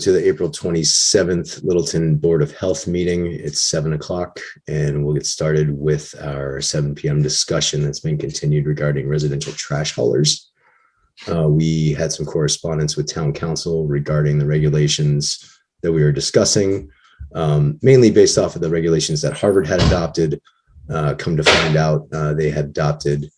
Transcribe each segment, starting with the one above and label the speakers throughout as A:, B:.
A: to the April 27th Littleton Board of Health meeting. It's 7 o'clock, and we'll get started with our 7 p.m. discussion that's been continued regarding residential trash haulers. We had some correspondence with Town Council regarding the regulations that we were discussing, mainly based off of the regulations that Harvard had adopted. Come to find out, they had adopted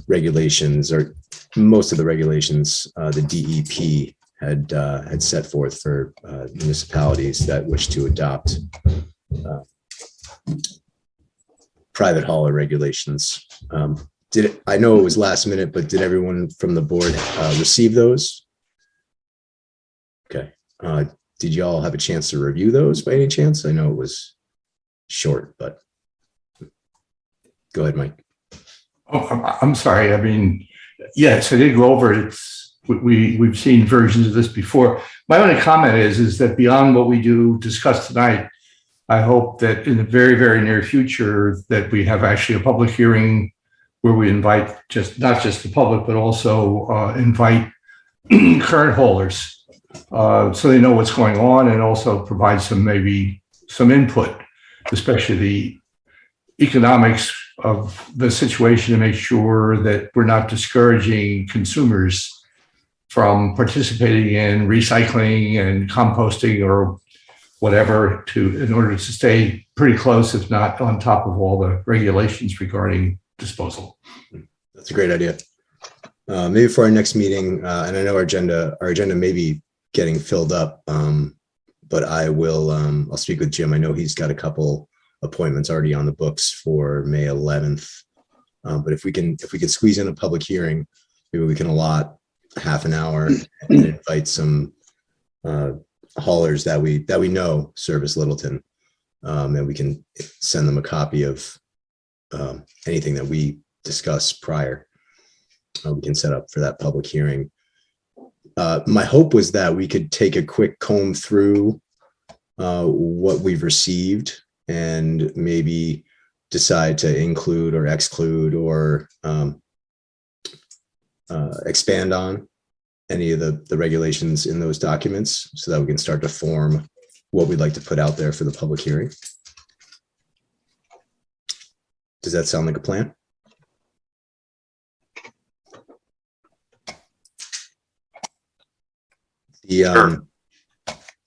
A: regulations, or most of the regulations, the DEP had set forth for municipalities that wish to adopt private hauler regulations. I know it was last minute, but did everyone from the board receive those? Okay. Did you all have a chance to review those by any chance? I know it was short, but go ahead, Mike.
B: Oh, I'm sorry. I mean, yes, I did go over it. We've seen versions of this before. My only comment is that beyond what we do discuss tonight, I hope that in the very, very near future that we have actually a public hearing where we invite not just the public, but also invite current haulers so they know what's going on, and also provide maybe some input, especially the economics of the situation, to make sure that we're not discouraging consumers from participating in recycling and composting or whatever in order to stay pretty close, if not on top of all the regulations regarding disposal.
A: That's a great idea. Maybe for our next meeting, and I know our agenda may be getting filled up, but I'll speak with Jim. I know he's got a couple appointments already on the books for May 11th. But if we can squeeze in a public hearing, maybe we can allot half an hour and invite some haulers that we know service Littleton, and we can send them a copy of anything that we discuss prior. We can set up for that public hearing. My hope was that we could take a quick comb through what we've received and maybe decide to include or exclude or expand on any of the regulations in those documents, so that we can start to form what we'd like to put out there for the public hearing. Does that sound like a plan?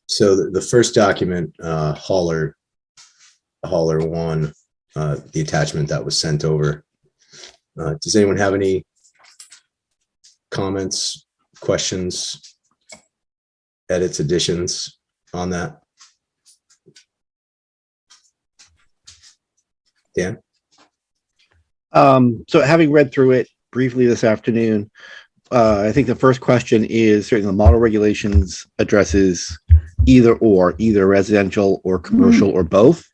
A: So the first document, hauler one, the attachment that was sent over. Does anyone have any comments, questions, edits, additions on that? Dan?
C: So having read through it briefly this afternoon, I think the first question is certainly the model regulations addresses either residential or commercial or both.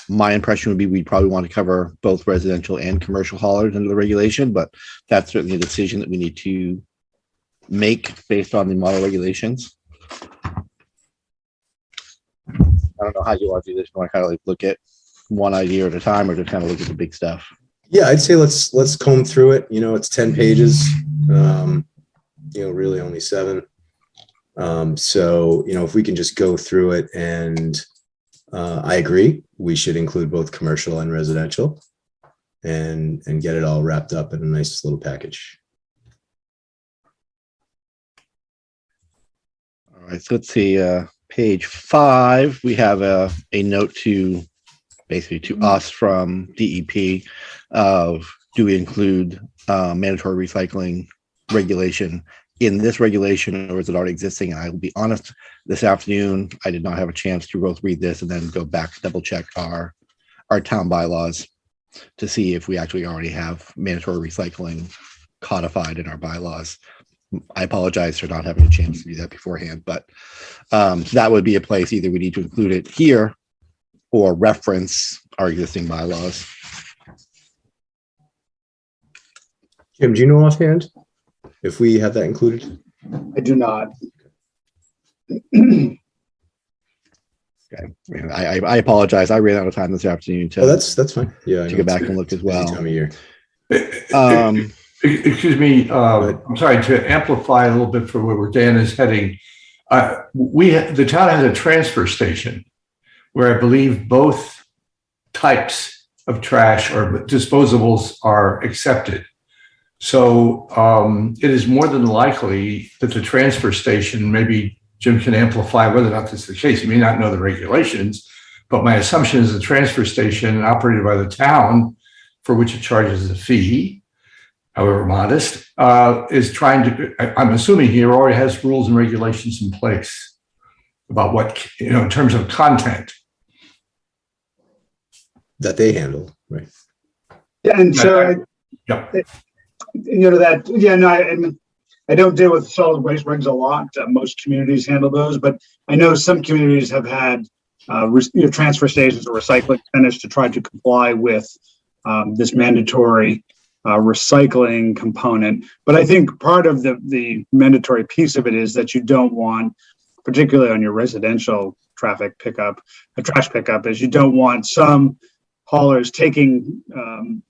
C: My impression would be we'd probably want to cover both residential and commercial haulers under the regulation, but that's certainly a decision that we need to make based on the model regulations. I don't know how you want to do this. You want to kind of like look at one idea at a time, or just kind of look at the big stuff?
A: Yeah, I'd say let's comb through it. It's 10 pages, really only 7. So, if we can just go through it, and I agree, we should include both commercial and residential and get it all wrapped up in a nice little package.
C: All right, so let's see, page 5, we have a note to us from DEP of, do we include mandatory recycling regulation in this regulation, or is it already existing? And I will be honest, this afternoon, I did not have a chance to both read this and then go back to double check our town bylaws to see if we actually already have mandatory recycling codified in our bylaws. I apologize for not having a chance to do that beforehand, but that would be a place either we need to include it here or reference our existing bylaws.
A: Jim, do you know offhand if we have that included?
D: I do not.
C: Okay. I apologize. I ran out of time this afternoon to,
A: that's fine. Yeah,
C: to go back and look as well.
A: Time of year.
B: Excuse me, I'm sorry, to amplify a little bit for where Dan is heading. The town has a transfer station where I believe both types of trash or disposables are accepted. So it is more than likely that the transfer station, maybe Jim can amplify whether or not this is the case. He may not know the regulations, but my assumption is the transfer station operated by the town, for which it charges a fee, however modest, is trying to, I'm assuming here already has rules and regulations in place about what, in terms of content.
A: That they handle, right?
D: Yeah, and so,
B: Yeah.
D: I don't deal with solid waste regs a lot. Most communities handle those, but I know some communities have had transfer stations or recycling centers to try to comply with this mandatory recycling component. But I think part of the mandatory piece of it is that you don't want, particularly on your residential trash pickup, is you don't want some haulers taking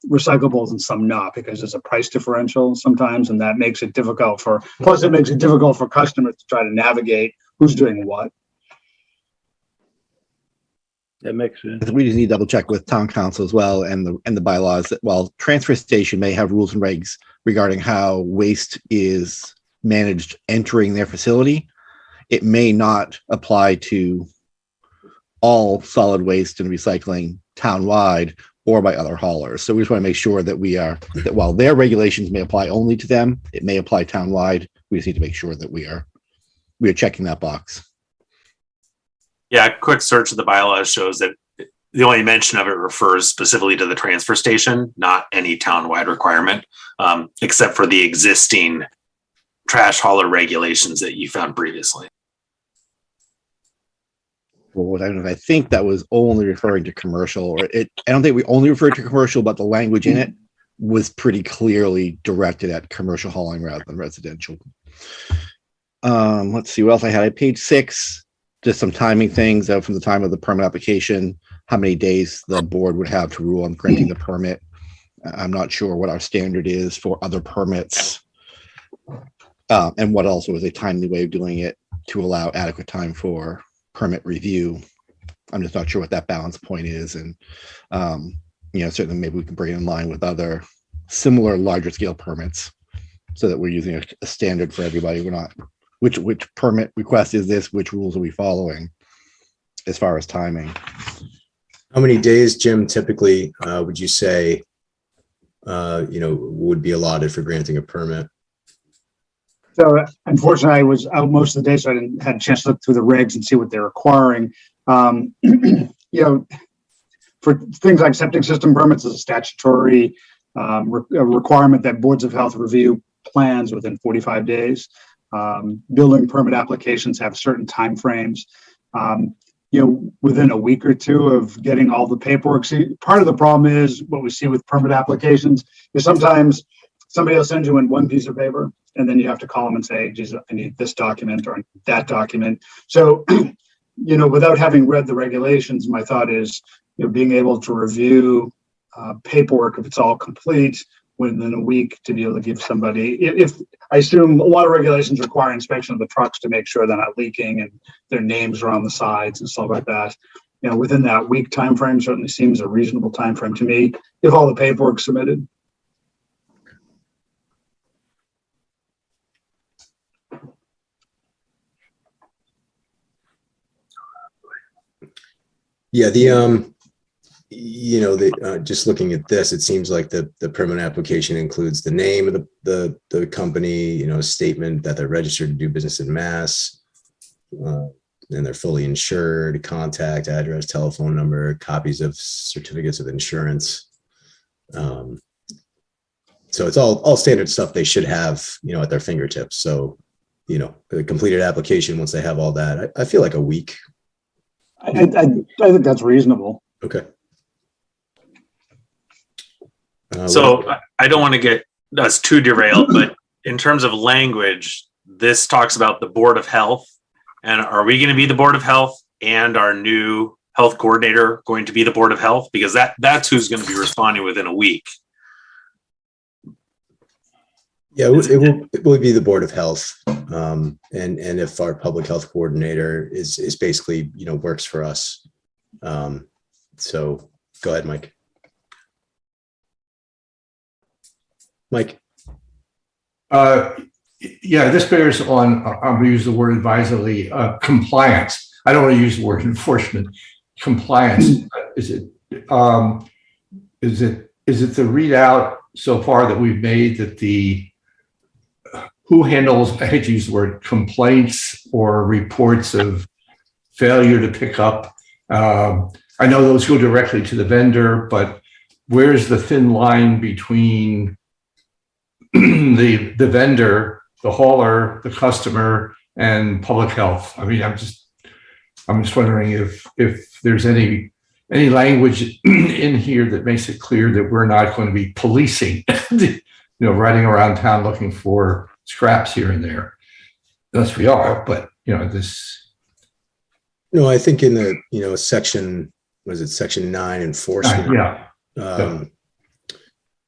D: recyclables and some not, because there's a price differential sometimes, and that makes it difficult for customers to try to navigate who's doing what.
E: That makes sense.
C: We just need to double check with town council as well and the bylaws that while transfer station may have rules and regs regarding how waste is managed entering their facility, it may not apply to all solid waste and recycling townwide or by other haulers. So we just want to make sure that that while their regulations may apply only to them, it may apply townwide. We just need to make sure that we are checking that box.
F: Yeah, a quick search of the bylaws shows that the only mention of it refers specifically to the transfer station, not any townwide requirement, except for the existing trash hauler regulations that you found previously.
C: Well, I think that was only referring to commercial, I don't think we only referred to commercial, but the language in it was pretty clearly directed at commercial hauling rather than residential. Let's see what else I had. Page 6, just some timing things from the time of the permit application, how many days the board would have to rule on granting the permit. I'm not sure what our standard is for other permits. And what also is a timely way of doing it to allow adequate time for permit review. I'm just not sure what that balance point is. And, certainly maybe we can bring it in line with other similar larger scale permits so that we're using a standard for everybody. We're not, which permit request is this? Which rules are we following as far as timing?
A: How many days, Jim, typically would you say, would be allotted for granting a permit?
D: So unfortunately, I was out most of the day, so I didn't had a chance to look through the regs and see what they're requiring. For things like septic system permits, is a statutory requirement that boards of health review plans within 45 days. Building permit applications have certain timeframes. Within a week or two of getting all the paperwork. See, part of the problem is what we see with permit applications is sometimes somebody will send you in one piece of paper, and then you have to call them and say, geez, I need this document or that document. So, without having read the regulations, my thought is, being able to review paperwork, if it's all complete, within a week to be able to give somebody, if I assume a lot of regulations require inspection of the trucks to make sure they're not leaking and their names are on the sides and stuff like that. Within that week time frame certainly seems a reasonable time frame to me, if all the paperwork's submitted.
A: Yeah, just looking at this, it seems like the permit application includes the name of the company, a statement that they're registered to do business in Mass, and they're fully insured, contact, address, telephone number, copies of certificates of insurance. So it's all standard stuff they should have, at their fingertips. So, the completed application, once they have all that, I feel like a week.
D: I think that's reasonable.
A: Okay.
F: So I don't want to get us too derailed, but in terms of language, this talks about the Board of Health. And are we going to be the Board of Health and our new health coordinator going to be the Board of Health? Because that's who's going to be responding within a week.
A: Yeah, it will be the Board of Health. And if our public health coordinator is basically, works for us. So go ahead, Mike. Mike,
B: Yeah, this bears on, I'm going to use the word advisedly, compliance. I don't want to use the word enforcement. Compliance. Is it the readout so far that we've made that who handles, I hate to use the word, complaints or reports of failure to pick up? I know those go directly to the vendor, but where's the thin line between the vendor, the hauler, the customer, and public health? I mean, I'm just wondering if there's any language in here that makes it clear that we're not going to be policing, riding around town looking for scraps here and there. Unless we are, but this.
A: no, I think in the, section, was it section 9 enforcement?
B: Yeah.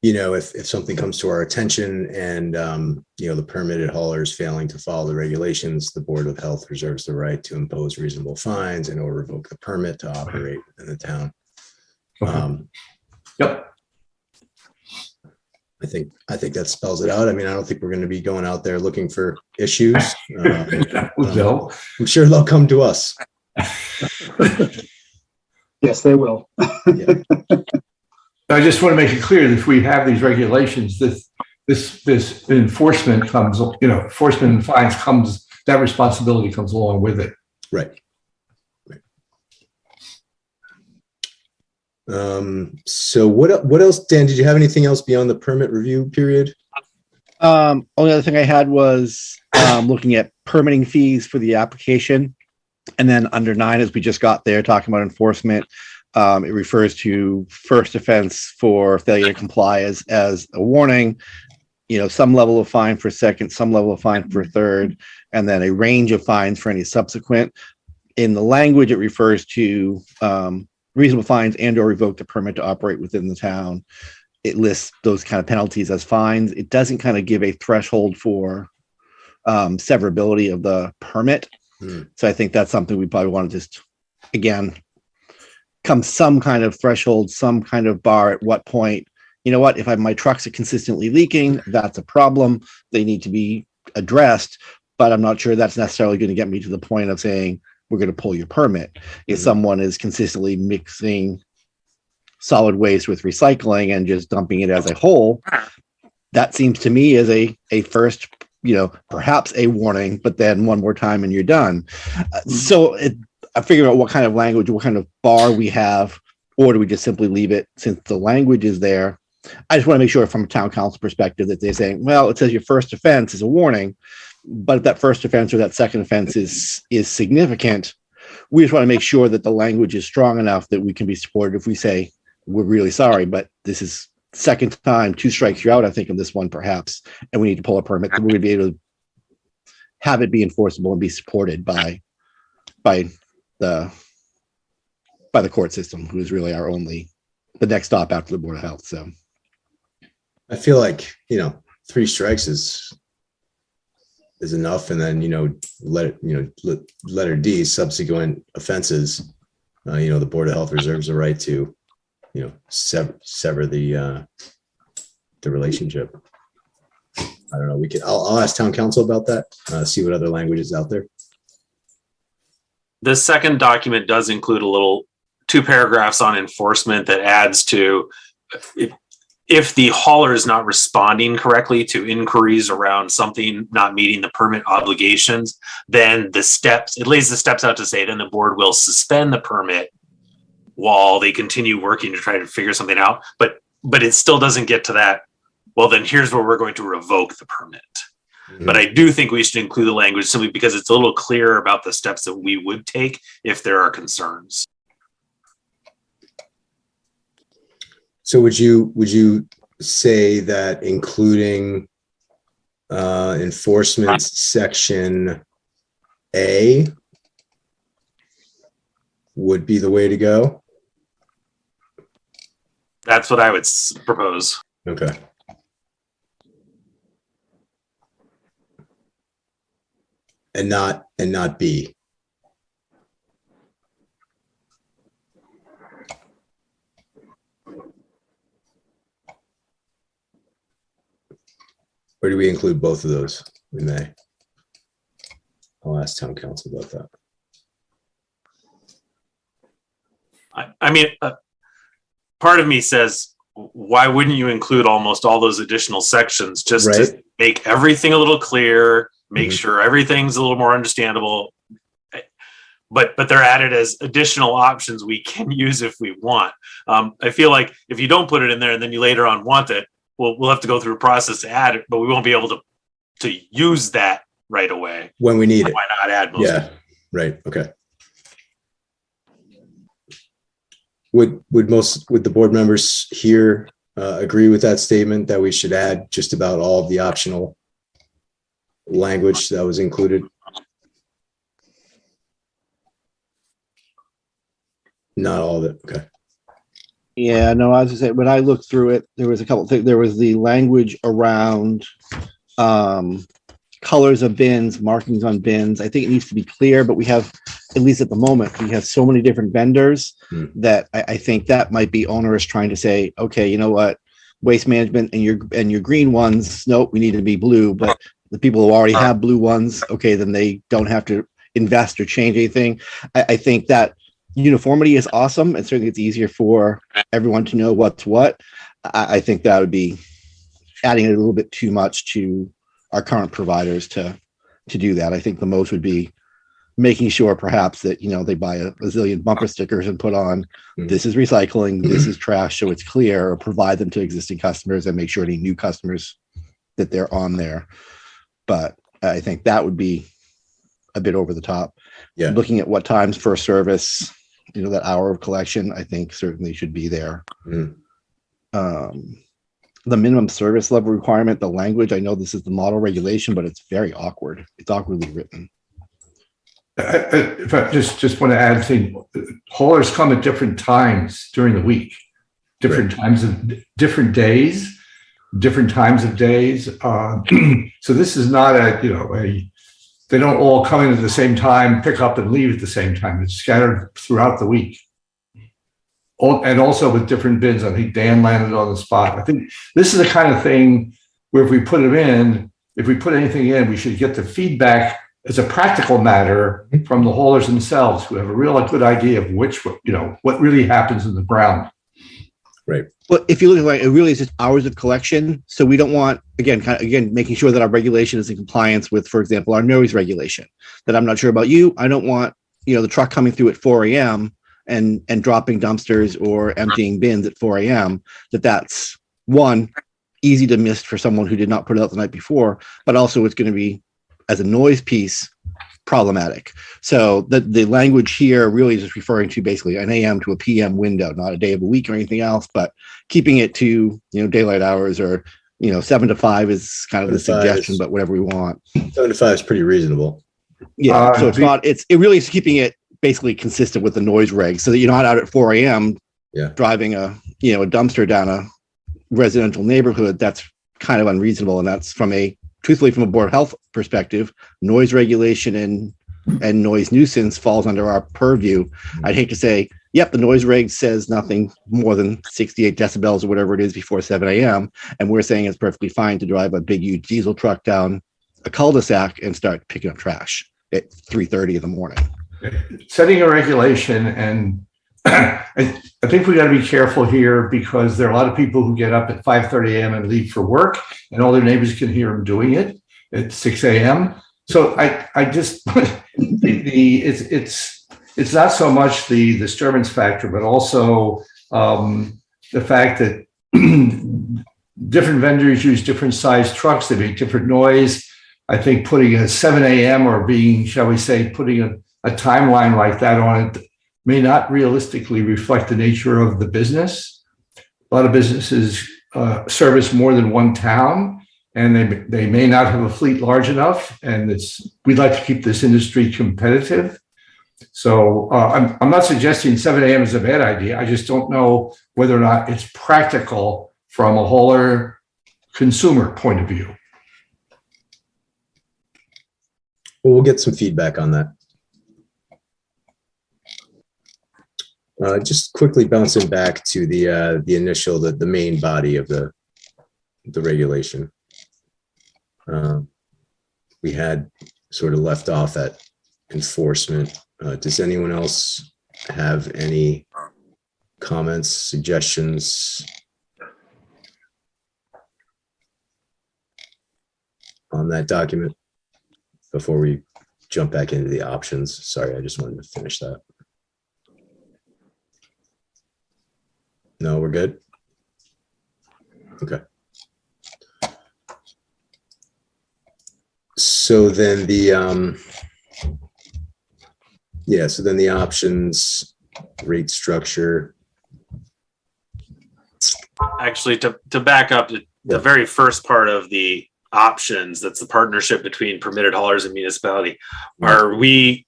A: If something comes to our attention and, the permitted hauler is failing to follow the regulations, the Board of Health reserves the right to impose reasonable fines and or revoke the permit to operate in the town.
B: Yep.
A: I think that spells it out. I mean, I don't think we're going to be going out there looking for issues.
B: No.
A: I'm sure they'll come to us.
D: Yes, they will.
A: Yeah.
B: I just want to make it clear that if we have these regulations, this enforcement comes, enforcement and fines comes, that responsibility comes along with it.
A: Right. So what else, Dan, did you have anything else beyond the permit review period?
C: Only other thing I had was looking at permitting fees for the application. And then under 9, as we just got there, talking about enforcement, it refers to first offense for failure to comply as a warning, some level of fine for second, some level of fine for third, and then a range of fines for any subsequent. In the language, it refers to reasonable fines and or revoke the permit to operate within the town. It lists those kind of penalties as fines. It doesn't kind of give a threshold for severability of the permit. So I think that's something we probably want to just, again, come some kind of threshold, some kind of bar at what point, if my trucks are consistently leaking, that's a problem. They need to be addressed, but I'm not sure that's necessarily going to get me to the point of saying, we're going to pull your permit. If someone is consistently mixing solid waste with recycling and just dumping it as a whole, that seems to me as a first, perhaps a warning, but then one more time and you're done. So I figure out what kind of language, what kind of bar we have, or do we just simply leave it since the language is there? I just want to make sure from a town council perspective that they're saying, well, it says your first offense is a warning, but if that first offense or that second offense is significant, we just want to make sure that the language is strong enough that we can be supported if we say, we're really sorry, but this is second time, 2 strikes, you're out, I think, of this one perhaps, and we need to pull a permit, then we're going to be able to have it be enforceable and be supported by the court system, who is really the next stop after the Board of Health. So
A: I feel like, 3 strikes is enough. And then, letter D, subsequent offenses, the Board of Health reserves the right to, sever the relationship. I don't know. I'll ask town council about that, see what other language is out there.
F: The second document does include 2 paragraphs on enforcement that adds to if the hauler is not responding correctly to inquiries around something not meeting the permit obligations, then it lays the steps out to say, then the board will suspend the permit while they continue working to try to figure something out. But it still doesn't get to that. Well, then here's where we're going to revoke the permit. But I do think we should include the language simply because it's a little clearer about the steps that we would take if there are concerns.
A: So would you say that including enforcement section A would be the way to go?
F: That's what I would propose.
A: Okay. and not B. Or do we include both of those? We may. I'll ask town council about that.
F: I mean, part of me says, why wouldn't you include almost all those additional sections just to
A: Right.
F: make everything a little clear, make
A: Mhm.
F: sure everything's a little more understandable? But they're added as additional options we can use if we want. I feel like if you don't put it in there and then you later on want it, we'll have to go through a process to add it, but we won't be able to use that right away.
A: When we need it.
F: Why not add most of
A: Yeah, right, okay. Would the board members here agree with that statement that we should add just about all of the optional language that was included? Not all of it, okay.
C: Yeah, no, I was gonna say, when I looked through it, there was a couple things. There was the language around colors of bins, markings on bins. I think it needs to be clear, but we have, at least at the moment, we have so many different vendors that I think that might be onerous trying to say, okay, you know what? Waste management and your green ones, nope, we need to be blue, but the people who already have blue ones, okay, then they don't have to invest or change anything. I think that uniformity is awesome, and certainly it's easier for everyone to know what's what. I think that would be adding a little bit too much to our current providers to do that. I think the most would be making sure perhaps that, they buy a zillion bumper stickers and put on, this is recycling, this is trash, so it's clear, or provide them to existing customers and make sure any new customers that they're on there. But I think that would be a bit over the top.
A: Yeah.
C: Looking at what times for service, that hour of collection, I think certainly should be there.
A: Mm.
C: The minimum service level requirement, the language, I know this is the model regulation, but it's very awkward. It's awkwardly written.
B: If I just want to add a thing, haulers come at different times during the week, different times of different days, different times of days. So this is not they don't all come in at the same time, pick up and leave at the same time. It's scattered throughout the week. And also with different bins. I think Dan landed on the spot. I think this is the kind of thing where if we put anything in, we should get the feedback as a practical matter from the haulers themselves, who have a real good idea of what really happens in the ground.
A: Right.
C: Well, if you look at it, really is just hours of collection. So we don't want, again, making sure that our regulation is in compliance with, for example, our noise regulation. That I'm not sure about you. I don't want, the truck coming through at 4 a.m. and dropping dumpsters or emptying bins at 4 a.m. That's one, easy to miss for someone who did not put it out the night before, but also it's going to be, as a noise piece, problematic. So the language here really is just referring to basically an AM to a PM window, not a day of a week or anything else, but keeping it to, daylight hours, or, 7 to 5 is kind of the
A: 7 to 5
C: suggestion, but whatever we want.
A: 7 to 5 is pretty reasonable.
C: Yeah. So it really is keeping it basically consistent with the noise regs, so that you're not out at 4 a.m. driving a dumpster down a residential neighborhood. That's kind of unreasonable. And that's truthfully, from a board of health perspective, noise regulation and noise nuisance falls under our purview. I'd hate to say, yep, the noise reg says nothing more than 68 decibels or whatever it is before 7 a.m. And we're saying it's perfectly fine to drive a big, huge diesel truck down a cul-de-sac and start picking up trash at 3:30 in the morning.
B: Setting a regulation, and I think we got to be careful here, because there are a lot of people who get up at 5:30 a.m. and leave for work, and all their neighbors can hear them doing it at 6 a.m. So I just it's not so much the disturbance factor, but also the fact that different vendors use different size trucks. They make different noise. I think putting a 7 a.m. or being, shall we say, putting a timeline like that on it may not realistically reflect the nature of the business. A lot of businesses service more than one town, and they may not have a fleet large enough. And we'd like to keep this industry competitive. So I'm not suggesting 7 a.m. is a bad idea. I just don't know whether or not it's practical from a hauler consumer point of view.
A: Well, we'll get some feedback on that. Just quickly bouncing back to the initial, the main body of the regulation. We had sort of left off at enforcement. Does anyone else have any comments, suggestions on that document before we jump back into the options? Sorry, I just wanted to finish that. No, we're good. Okay. So then so then the options, rate structure.
F: Actually, to back up, the very first part of the options, that's the partnership between permitted haulers and municipality. Are we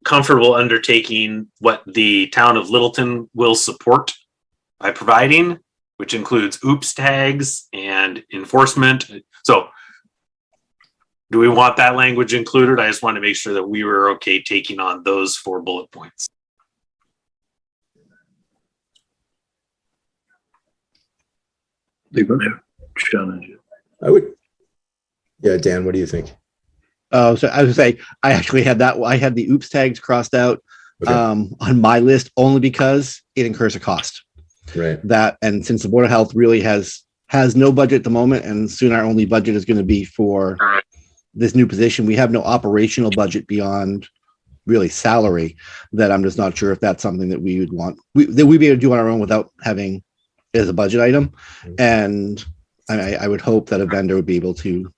F: comfortable undertaking what the town of Littleton will support by providing, which includes OOPS tags and enforcement? So do we want that language included? I just want to make sure that we were okay taking on those 4 bullet points.
E: They're going to challenge it.
A: I would. Yeah, Dan, what do you think?
C: So I was gonna say, I actually had that. I had the OOPS tags crossed out
A: Okay.
C: on my list only because it incurs a cost.
A: Right.
C: That, and since the Board of Health really has no budget at the moment, and soon our only budget is going to be for this new position, we have no operational budget beyond really salary. That I'm just not sure if that's something that we would want that we'd be able to do on our own without having it as a budget item. And I would hope that a vendor would be able to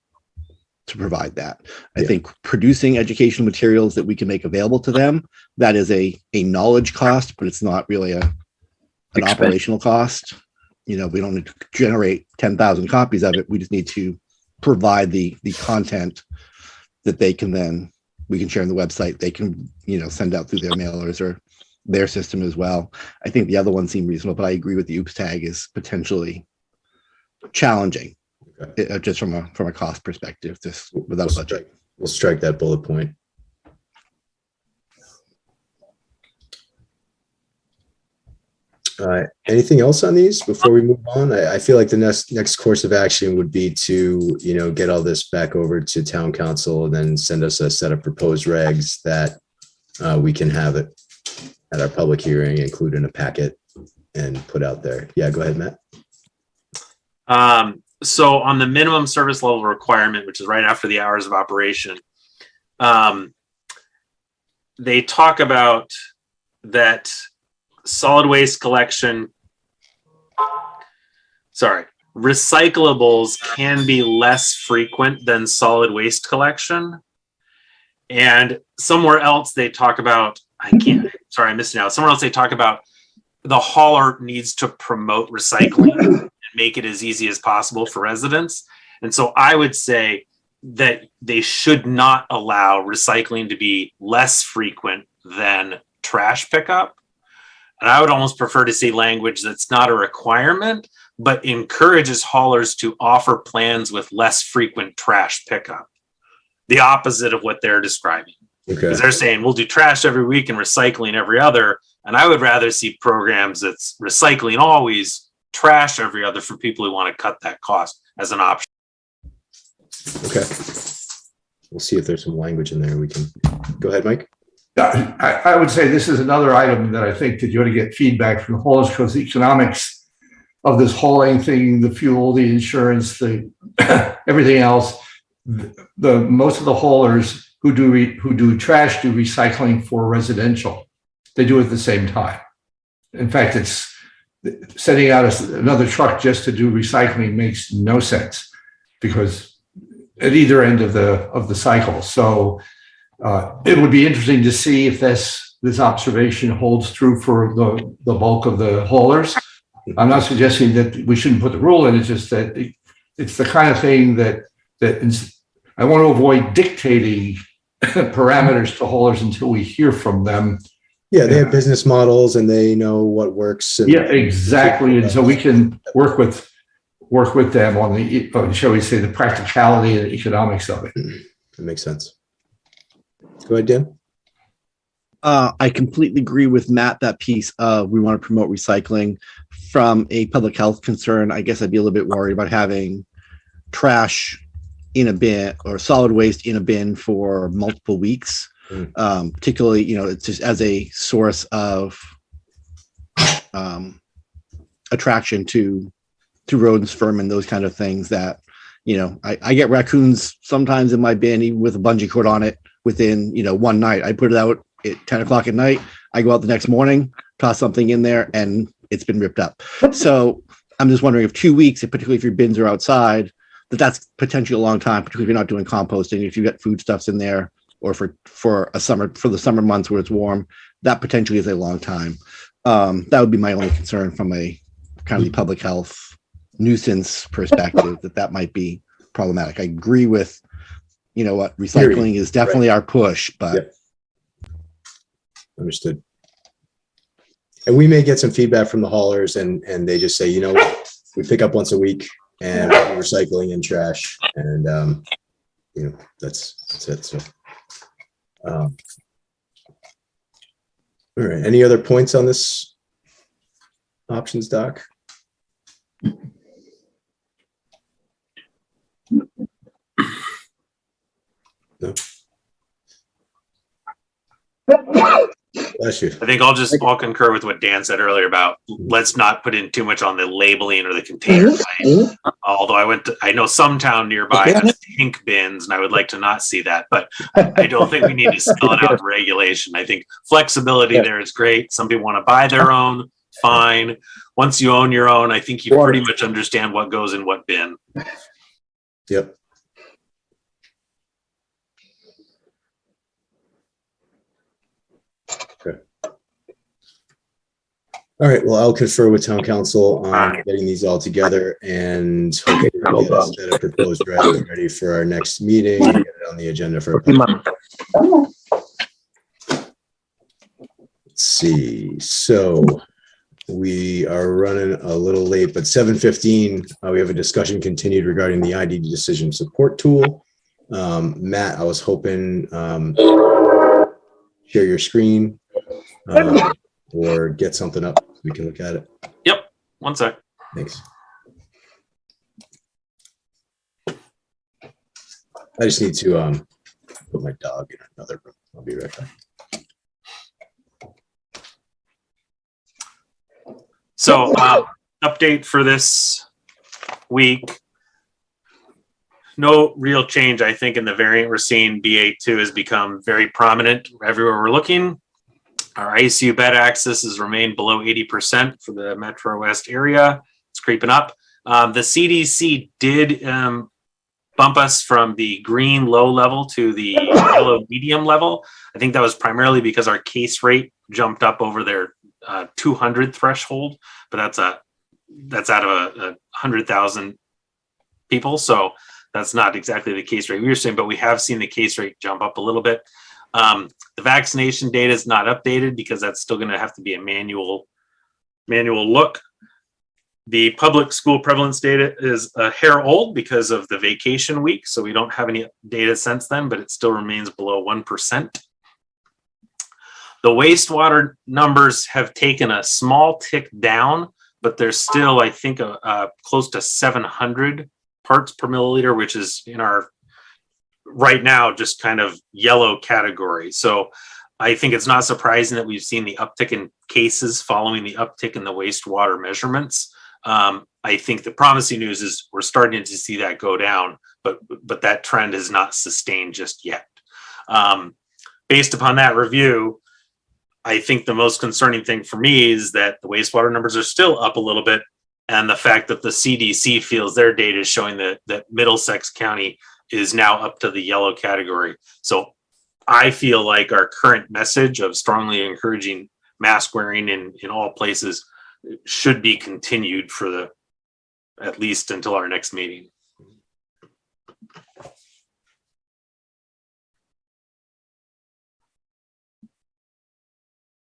C: provide that. I
A: Yeah.
C: think producing educational materials that we can make available to them, that is a knowledge cost, but it's not really an
E: Expense.
C: operational cost. We don't need to generate 10,000 copies of it. We just need to provide the content that we can share on the website. They can, send out through their mailers or their system as well. I think the other one seemed reasonable, but I agree with the OOPS tag is potentially challenging.
A: Okay.
C: Just from a cost perspective, just without a budget.
A: We'll strike that bullet point. Anything else on these before we move on? I feel like the next course of action would be to, get all this back over to town council and then send us a set of proposed regs that we can have it at our public hearing, include in a packet and put out there. Yeah, go ahead, Matt.
F: So on the minimum service level requirement, which is right after the hours of operation, they talk about that solid waste collection, recyclables can be less frequent than solid waste collection. And somewhere else they talk about, I'm missing out. Somewhere else they talk about the hauler needs to promote recycling and make it as easy as possible for residents. And so I would say that they should not allow recycling to be less frequent than trash pickup. And I would almost prefer to see language that's not a requirement, but encourages haulers to offer plans with less frequent trash pickup. The opposite of what they're describing.
A: Okay.
F: Because they're saying we'll do trash every week and recycling every other. And I would rather see programs that's recycling always, trash every other for people who want to cut that cost as an option.
A: Okay. We'll see if there's some language in there. We can go ahead, Mike.
B: Yeah, I would say this is another item that I think that you ought to get feedback from the haulers, because the economics of this hauling thing, the fuel, the insurance, the everything else, the most of the haulers who do trash do recycling for residential. They do it at the same time. In fact, it's sending out another truck just to do recycling makes no sense, because at either end of the cycle. So it would be interesting to see if this observation holds true for the bulk of the haulers. I'm not suggesting that we shouldn't put the rule in. It's just that it's the kind of thing that I want to avoid dictating parameters to haulers until we hear from them.
A: Yeah, they have business models and they know what works.
B: Yeah, exactly. And so we can work with them on the, shall we say, the practicality and economics of it.
A: That makes sense. Go ahead, Dan.
C: I completely agree with Matt, that piece of we want to promote recycling. From a public health concern, I guess I'd be a little bit worried about having trash in a bin or solid waste in a bin for multiple weeks. Particularly, it's just as a source of attraction to rodents, vermin, those kind of things that, I get raccoons sometimes in my bin, even with a bungee cord on it within, one night. I put it out at 10 o'clock at night. I go out the next morning, toss something in there, and it's been ripped up. So I'm just wondering if 2 weeks, particularly if your bins are outside, that's potentially a long time, particularly if you're not doing composting. If you got foodstuffs in there, or for the summer months where it's warm, that potentially is a long time. That would be my only concern from a kind of the public health nuisance perspective, that might be problematic. I agree with, recycling is definitely our push, but.
A: Yep. Understood. And we may get some feedback from the haulers, and they just say, we pick up once a week and we're recycling and trash, and that's it. So, all right. Any other points on this options doc? No. Bless you.
F: I think I'll concur with what Dan said earlier about let's not put in too much on the labeling or the container type. Although I know some town nearby has pink bins, and I would like to not see that, but I don't think we need to spell it out in regulation. I think flexibility there is great. Some people want to buy their own, fine. Once you own your own, I think you pretty much understand what goes in what bin.
A: Yep. Okay. All right. Well, I'll confer with town council on getting these all together, and hopefully we'll get a set of proposed ready for our next meeting. Get it on the agenda for. Let's see. So we are running a little late, but 7:15. We have a discussion continued regarding the IDD decision support tool. Matt, I was hoping share your screen or get something up so we can look at it.
F: Yep. One sec.
A: Thanks. I just need to put my dog in another room. I'll be right back.
F: So update for this week. No real change, I think, in the variant we're seeing. BA2 has become very prominent everywhere we're looking. Our ICU bed access has remained below 80% for the Metro West area. It's creeping up. The CDC did bump us from the green low level to the yellow medium level. I think that was primarily because our case rate jumped up over their 200 threshold, but that's out of a 100,000 people. So that's not exactly the case rate we were saying, but we have seen the case rate jump up a little bit. The vaccination data is not updated because that's still going to have to be a manual look. The public school prevalence data is a hair old because of the vacation week, so we don't have any data since then, but it still remains below 1%. The wastewater numbers have taken a small tick down, but there's still, I think, close to 700 parts per milliliter, which is in our right now just kind of yellow category. So I think it's not surprising that we've seen the uptick in cases following the uptick in the wastewater measurements. I think the promising news is we're starting to see that go down, but that trend is not sustained just yet. Based upon that review, I think the most concerning thing for me is that the wastewater numbers are still up a little bit, and the fact that the CDC feels their data is showing that Middlesex County is now up to the yellow category. So I feel like our current message of strongly encouraging mask wearing in all places should be continued for at least until our next meeting.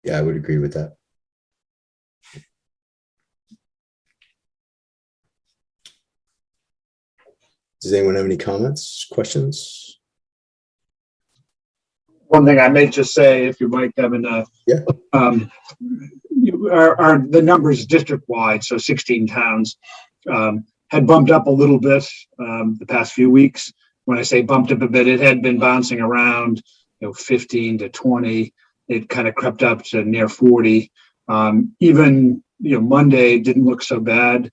A: Yeah, I would agree with that. Does anyone have any comments, questions?
D: One thing I may just say, if you might, Kevin,
A: Yeah.
D: The numbers district-wide, so 16 towns, had bumped up a little bit the past few weeks. When I say bumped up a bit, it had been bouncing around, 15 to 20. It kind of crept up to near 40. Even, Monday didn't look so bad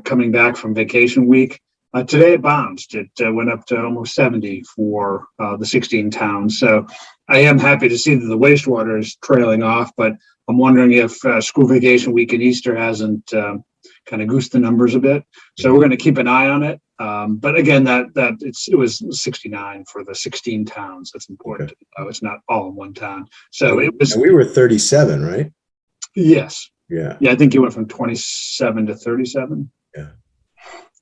D: coming back from vacation week. Today it bounced. It went up to almost 70 for the 16 towns. So I am happy to see that the wastewater is trailing off, but I'm wondering if school vacation week and Easter hasn't kind of goosed the numbers a bit. So we're going to keep an eye on it. But again, it was 69 for the 16 towns. That's important.
A: Okay.
D: It's not all in one town. So it was.
A: And we were 37, right?
D: Yes.
A: Yeah.
D: Yeah, I think you went from 27 to 37.
A: Yeah.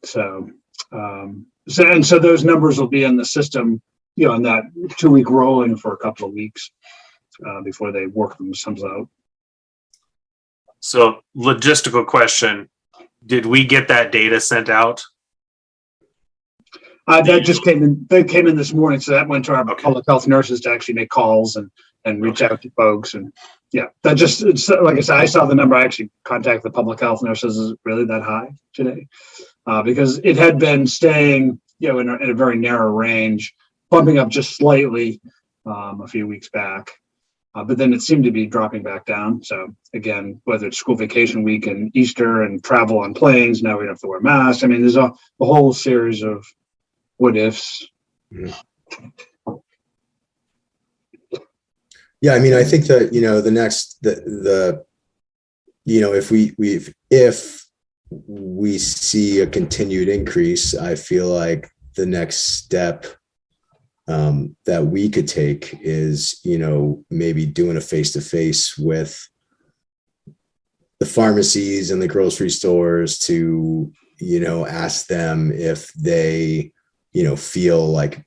D: So those numbers will be in the system, in that 2-week rolling for a couple of weeks before they work themselves out.
F: So logistical question, did we get that data sent out?
D: That just came in. They came in this morning, so that went to our
F: Okay.
D: public health nurses to actually make calls and reach out to folks. And yeah, it's like I said, I saw the number. I actually contacted the public health nurses. Is it really that high today? Because it had been staying, in a very narrow range, bumping up just slightly a few weeks back. But then it seemed to be dropping back down. So again, whether it's school vacation week and Easter and travel on planes, now we don't have to wear masks. I mean, there's a whole series of what ifs.
A: Yeah, I mean, I think that if we see a continued increase, I feel like the next step that we could take is, maybe doing a face-to-face with the pharmacies and the grocery stores to, ask them if they, feel like,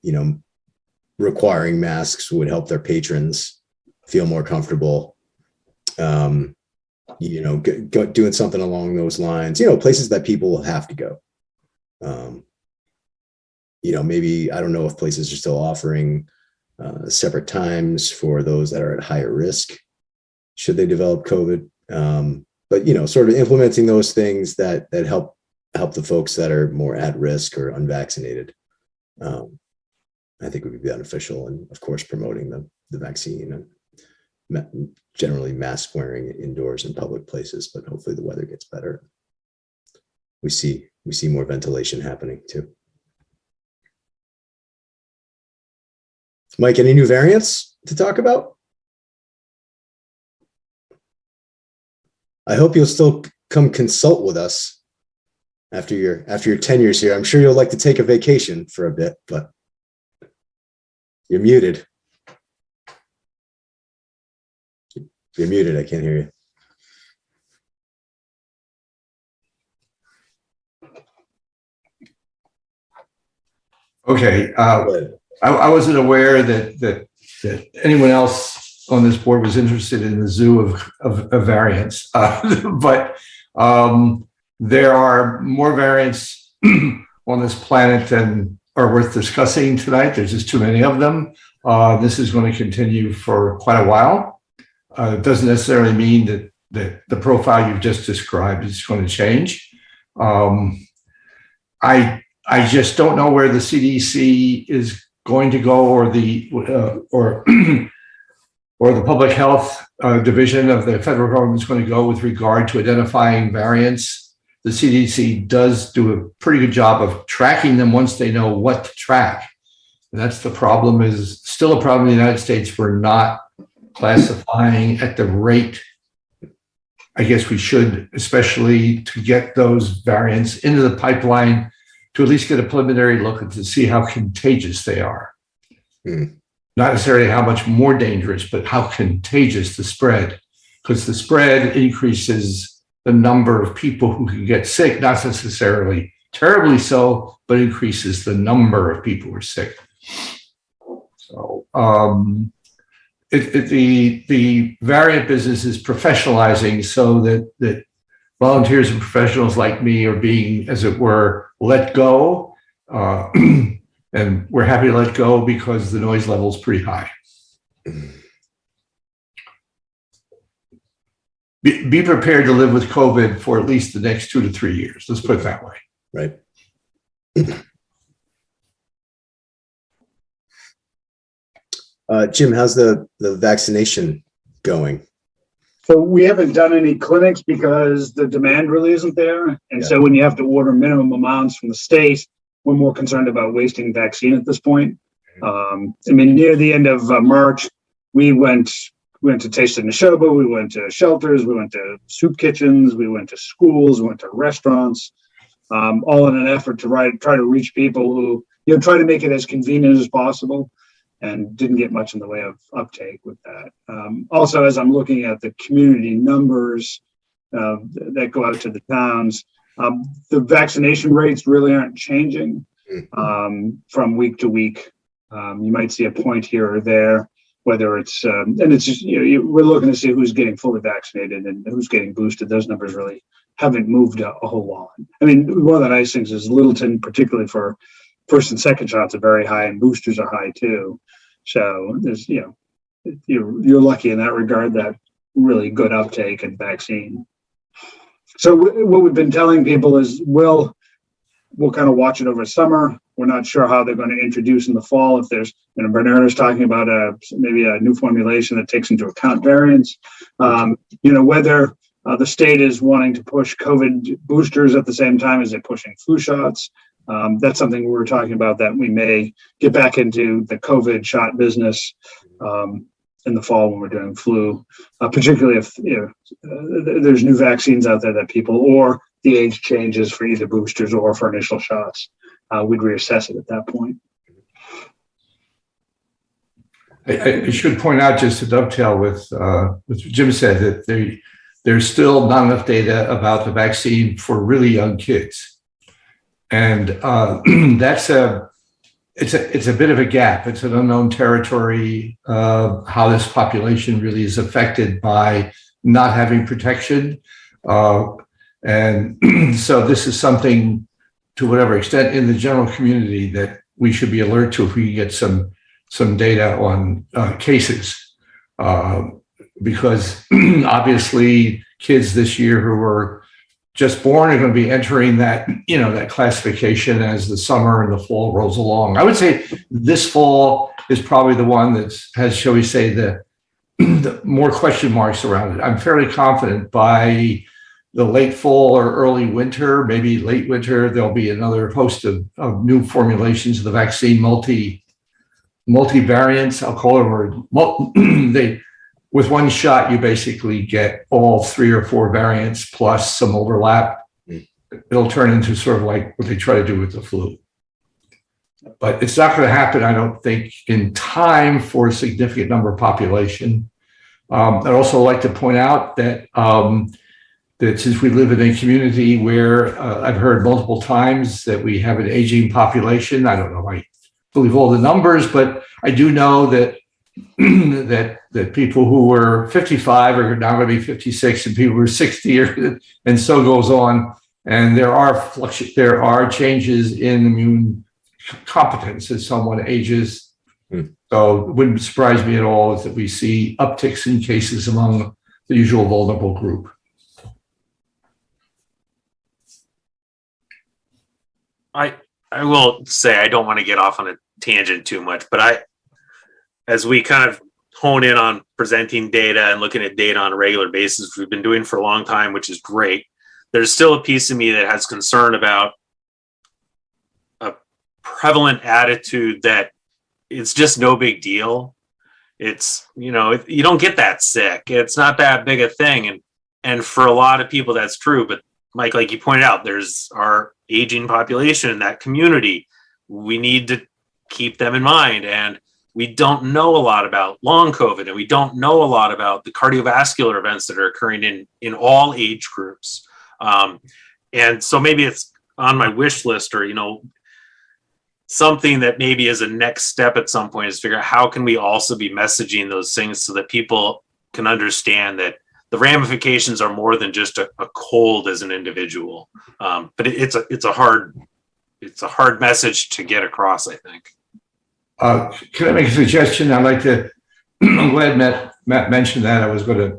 A: requiring masks would help their patrons feel more comfortable. Doing something along those lines, places that people have to go. Maybe, I don't know if places are still offering separate times for those that are at higher risk should they develop COVID. But, sort of implementing those things that help the folks that are more at risk or unvaccinated. I think would be beneficial. And of course, promoting the vaccine and generally mask wearing indoors in public places, but hopefully the weather gets better. We see more ventilation happening too. Mike, any new variants to talk about? I hope you'll still come consult with us after your tenures here. I'm sure you'll like to take a vacation for a bit, but you're muted. You're muted. I can't hear you.
B: Okay. I wasn't aware that anyone else on this board was interested in the zoo of variants, but there are more variants on this planet than are worth discussing tonight. There's just too many of them. This is going to continue for quite a while. It doesn't necessarily mean that the profile you've just described is going to change. I just don't know where the CDC is going to go, or the public health division of the federal government is going to go with regard to identifying variants. The CDC does do a pretty good job of tracking them once they know what to track. And that's the problem, is still a problem in the United States. We're not classifying at the rate I guess we should, especially to get those variants into the pipeline, to at least get a preliminary look and to see how contagious they are. Not necessarily how much more dangerous, but how contagious the spread, because the spread increases the number of people who can get sick, not necessarily terribly so, but increases the number of people who are sick. So the variant business is professionalizing so that volunteers and professionals like me are being, as it were, let go. And we're happy to let go because the noise level is pretty high. Be prepared to live with COVID for at least the next 2 to 3 years. Let's put it that way.
A: Right. Jim, how's the vaccination going?
D: So we haven't done any clinics because the demand really isn't there. And
A: Yeah.
D: so when you have to order minimum amounts from the state, we're more concerned about wasting vaccine at this point. I mean, near the end of March, we went to Taste of Neshoba, we went to shelters, we went to soup kitchens, we went to schools, we went to restaurants, all in an effort to try to reach people who, try to make it as convenient as possible, and didn't get much in the way of uptake with that. Also, as I'm looking at the community numbers that go out to the towns, the vaccination rates really aren't changing from week to week. You might see a point here or there, whether it's, and it's just, we're looking to see who's getting fully vaccinated and who's getting boosted. Those numbers really haven't moved a whole lot. I mean, one of the nice things is Littleton, particularly for first and second shots, are very high, and boosters are high too. So there's, you're lucky in that regard, that really good uptake in vaccine. So what we've been telling people is we'll kind of watch it over summer. We're not sure how they're going to introduce in the fall. If there's, Bernardo's talking about maybe a new formulation that takes into account variants. Whether the state is wanting to push COVID boosters at the same time as they're pushing flu shots. That's something we're talking about, that we may get back into the COVID shot business in the fall when we're doing flu, particularly if there's new vaccines out there that people, or the age changes for either boosters or for initial shots. We'd reassess it at that point.
B: I should point out, just to dovetail with what Jim said, that there's still not enough data about the vaccine for really young kids. And it's a bit of a gap. It's an unknown territory, how this population really is affected by not having protection. And so this is something, to whatever extent, in the general community that we should be alert to if we get some data on cases. Because obviously kids this year who were just born are going to be entering that, that classification as the summer and the fall rolls along. I would say this fall is probably the one that has, shall we say, the more question marks around it. I'm fairly confident by the late fall or early winter, maybe late winter, there'll be another host of new formulations of the vaccine, multi-variants, I'll call them, or with one shot, you basically get all 3 or 4 variants plus some overlap. It'll turn into sort of like what they try to do with the flu. But it's not going to happen, I don't think, in time for a significant number of population. I'd also like to point out that that since we live in a community where I've heard multiple times that we have an aging population, I don't know, I believe all the numbers, but I do know that that people who were 55 are now going to be 56, and people who are 60, and so goes on. And there are changes in immune competence as someone ages. So it wouldn't surprise me at all is that we see upticks in cases among the usual vulnerable group.
F: I will say, I don't want to get off on a tangent too much, but as we kind of hone in on presenting data and looking at data on a regular basis, which we've been doing for a long time, which is great, there's still a piece of me that has concern about a prevalent attitude that it's just no big deal. It's, you don't get that sick. It's not that big a thing. And for a lot of people, that's true. But Mike, like you pointed out, there's our aging population in that community. We need to keep them in mind. And we don't know a lot about long COVID, and we don't know a lot about the cardiovascular events that are occurring in all age groups. And so maybe it's on my wish list, or, something that maybe is a next step at some point, is figure out how can we also be messaging those things so that people can understand that the ramifications are more than just a cold as an individual. But it's a hard message to get across, I think.
B: Can I make a suggestion? I'd like to I'm glad Matt mentioned that. I was going to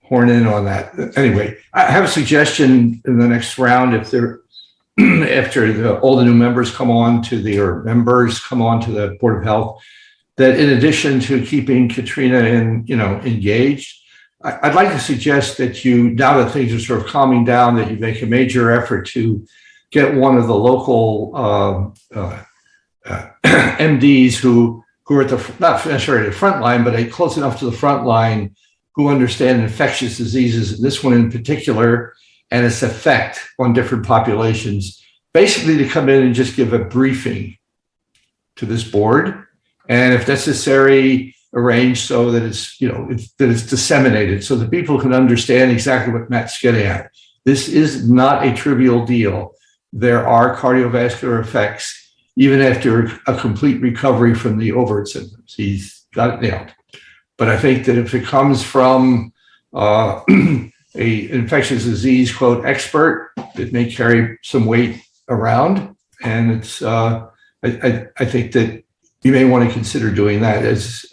B: horn in on that. Anyway, I have a suggestion in the next round, if they're after all the new members come on to members come on to the Board of Health, that in addition to keeping Katrina engaged, I'd like to suggest that you, now that things are sort of calming down, that you make a major effort to get one of the local MDs who are at the, not necessarily the front line, but close enough to the front line, who understand infectious diseases, this one in particular, and its effect on different populations, basically to come in and just give a briefing to this board. And if necessary, arrange so that it's, that it's disseminated so that people can understand exactly what Matt's getting at. This is not a trivial deal. There are cardiovascular effects, even after a complete recovery from the overt symptoms. He's got it nailed. But I think that if it comes from a infectious disease, quote, expert, it may carry some weight around. And it's, I think that you may want to consider doing that as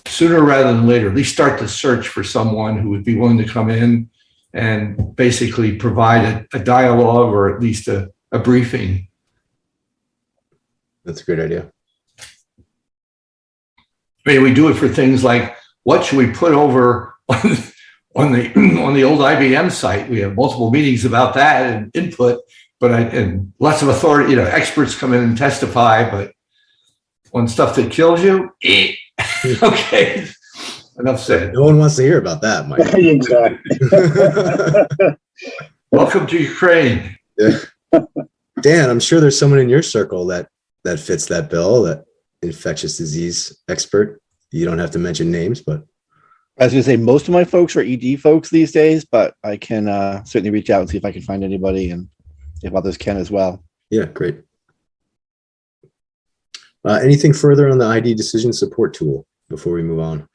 B: sooner rather than later. At least start the search for someone who would be willing to come in and basically provide a dialogue or at least a briefing.
A: That's a great idea.
B: I mean, we do it for things like, what should we put over on the old IBM site? We have multiple meetings about that and input, and lots of authority, experts come in and testify, but on stuff that kills you, okay, enough said.
A: No one wants to hear about that, Mike.
D: Exactly.
B: Welcome to Ukraine.
A: Yeah. Dan, I'm sure there's someone in your circle that fits that bill, that infectious disease expert. You don't have to mention names, but
C: I was going to say most of my folks are ED folks these days, but I can certainly reach out and see if I can find anybody, and if others can as well.
A: yeah, great. Anything further on the ID decision support tool before we move on?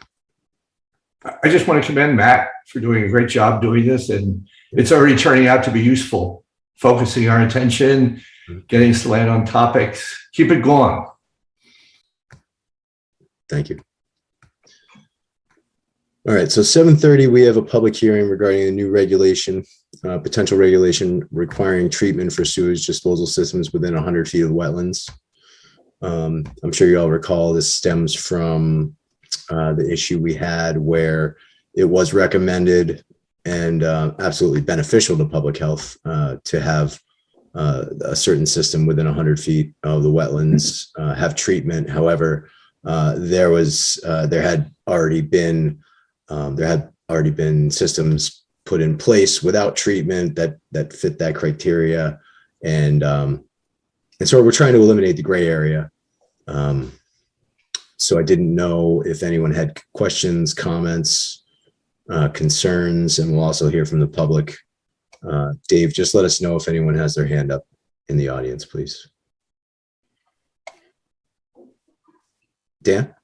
B: I just want to commend Matt for doing a great job doing this, and it's already turning out to be useful, focusing our attention, getting us to land on topics. Keep it going.
A: Thank you. All right, so 7:30, we have a public hearing regarding a new regulation, potential regulation requiring treatment for sewage disposal systems within 100 feet of wetlands. I'm sure you all recall this stems from the issue we had where it was recommended and absolutely beneficial to public health to have a certain system within 100 feet of the wetlands have treatment. However, there had already been systems put in place without treatment that fit that criteria, and so we're trying to eliminate the gray area. So I didn't know if anyone had questions, comments, concerns, and we'll also hear from the public. Dave, just let us know if anyone has their hand up in the audience, please. Dan?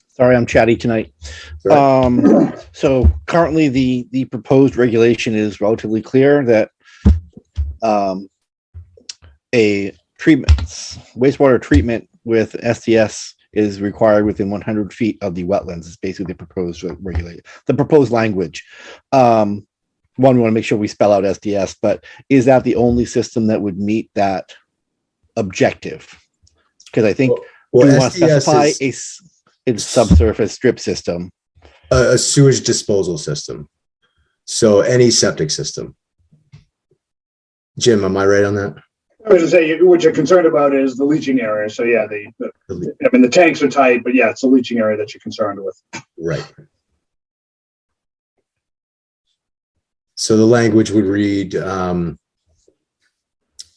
C: Sorry, I'm chatty tonight.
A: Sorry.
C: So currently the proposed regulation is relatively clear that a wastewater treatment with STS is required within 100 feet of the wetlands. It's basically the proposed language. One, we want to make sure we spell out SDS, but is that the only system that would meet that objective? Because I think we want to specify a subsurface strip system.
A: A sewage disposal system. So any septic system. Jim, am I right on that?
D: I was going to say, what you're concerned about is the leaching area. So yeah, the tanks are tight, but yeah, it's the leaching area that you're concerned with.
A: Right. So the language would read,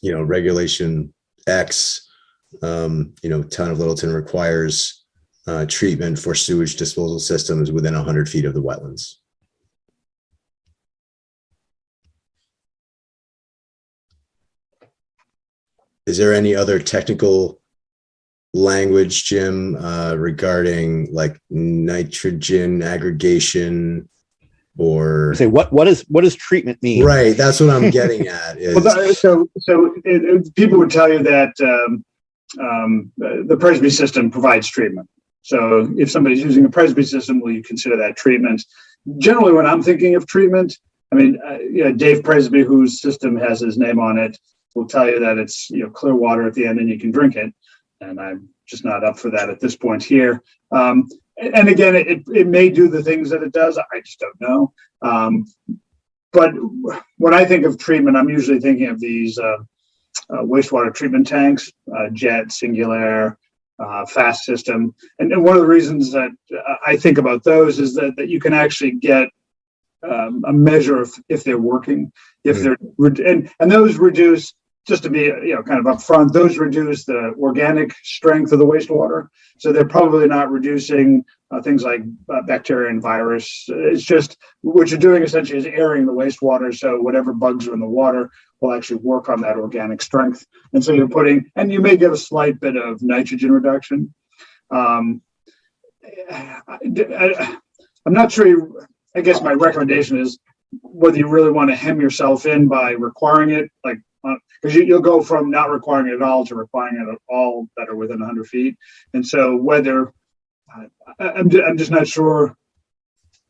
A: regulation X, town of Littleton requires treatment for sewage disposal systems within 100 feet of the wetlands. Is there any other technical language, Jim, regarding like nitrogen aggregation or
C: Say what does treatment mean?
A: Right, that's what I'm getting at. Is,
D: People would tell you that the Presby system provides treatment. So if somebody's using a Presby system, will you consider that treatment? Generally, when I'm thinking of treatment, I mean, Dave Presby, whose system has his name on it, will tell you that it's clear water at the end and you can drink it. And I'm just not up for that at this point here. And again, it may do the things that it does. I just don't know. But when I think of treatment, I'm usually thinking of these wastewater treatment tanks, Jet, Singulair, Fast System. And one of the reasons that I think about those is that you can actually get a measure of if they're working, if they're, and those reduce, just to be kind of upfront, those reduce the organic strength of the wastewater. So they're probably not reducing things like bacteria and virus. It's just what you're doing essentially is airing the wastewater. So whatever bugs are in the water will actually work on that organic strength. And so you're putting, and you may get a slight bit of nitrogen reduction. I'm not sure. I guess my recommendation is whether you really want to hem yourself in by requiring it, like, because you'll go from not requiring it at all to requiring it at all that are within 100 feet. And so whether, I'm just not sure.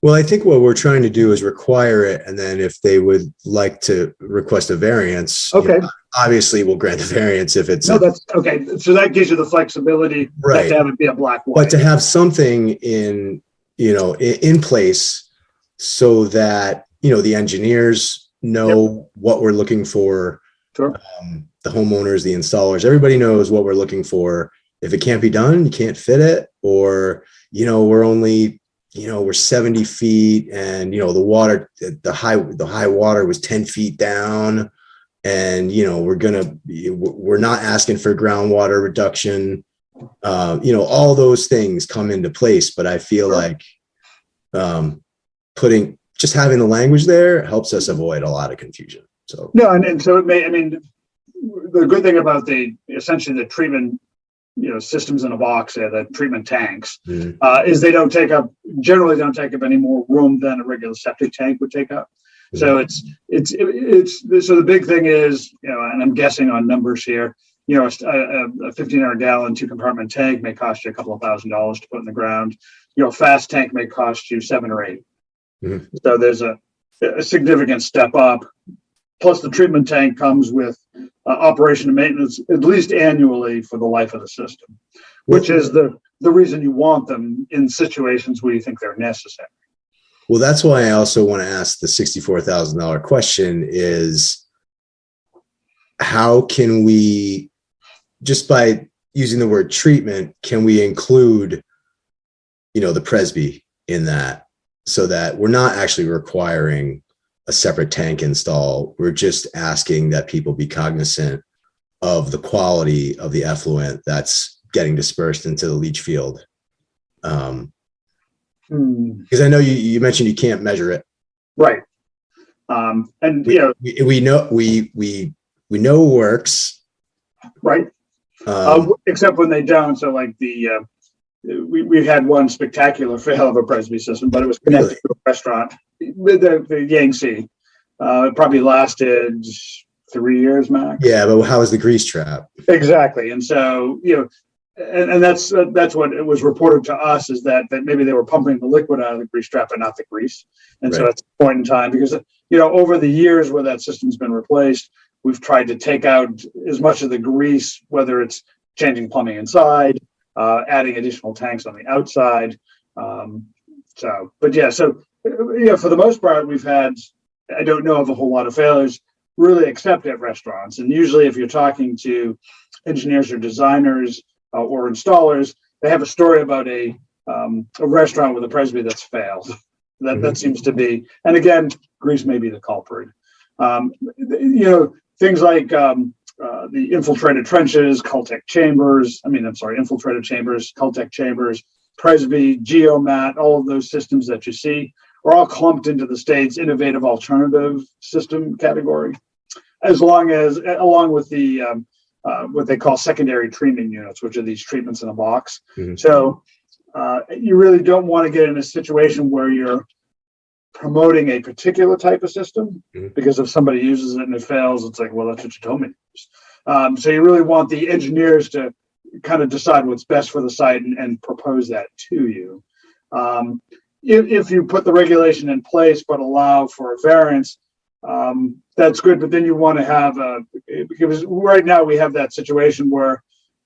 A: Well, I think what we're trying to do is require it. And then if they would like to request a variance,
D: Okay.
A: Obviously we'll grant the variance if it's,
D: No, that's okay. So that gives you the flexibility
A: Right.
D: to have it be a black
A: but
D: white.
A: to have something in place so that, the engineers know what we're looking for.
D: Sure.
A: The homeowners, the installers, everybody knows what we're looking for. If it can't be done, you can't fit it, or, we're only, we're 70 feet and, the water, the high water was 10 feet down and, we're not asking for groundwater reduction. All those things come into place, but I feel like, just having the language there helps us avoid a lot of confusion. So
D: No, and so it may, I mean, the good thing about essentially the treatment, systems in a box, the treatment tanks, is they generally don't take up any more room than a regular septic tank would take up. So so the big thing is, and I'm guessing on numbers here, a 1,500 gallon 2-compartment tank may cost you a couple of $1,000s to put in the ground. A fast tank may cost you 7 or 8. So there's a significant step up. Plus, the treatment tank comes with operation and maintenance at least annually for the life of the system, which is the reason you want them in situations where you think they're necessary.
A: Well, that's why I also want to ask the $64,000 question is how can we, just by using the word treatment, can we include, the Presby in that so that we're not actually requiring a separate tank install. We're just asking that people be cognizant of the quality of the effluent that's getting dispersed into the leach field. Because I know you mentioned you can't measure it.
D: Right. And
A: we know it works.
D: Right. Except when they don't. So like we've had one spectacular fail of a Presby system, but it was connected to a restaurant, the Yangtze. It probably lasted 3 years max.
A: Yeah, but how is the grease trap?
D: Exactly. And so, and that's what it was reported to us, is that maybe they were pumping the liquid out of the grease trap, but not the grease. And so at a point in time, because, over the years where that system's been replaced, we've tried to take out as much of the grease, whether it's changing plumbing inside, adding additional tanks on the outside. So for the most part, we've had, I don't know of a whole lot of failures, really, except at restaurants. And usually if you're talking to engineers or designers or installers, they have a story about a restaurant with a Presby that's failed. That seems to be, and again, grease may be the culprit. Things like the infiltrated trenches, Cultec chambers, infiltrated chambers, Cultec chambers, Presby, Geomat, all of those systems that you see are all clumped into the state's innovative alternative system category, along with the what they call secondary treatment units, which are these treatments in a box. So you really don't want to get in a situation where you're promoting a particular type of system, because if somebody uses it and it fails, it's like, well, that's what you told me to use. So you really want the engineers to, kind of decide what's best for the site and propose that to you. If you put the regulation in place but allow for a variance, that's good. But then you want to have because right now we have that situation where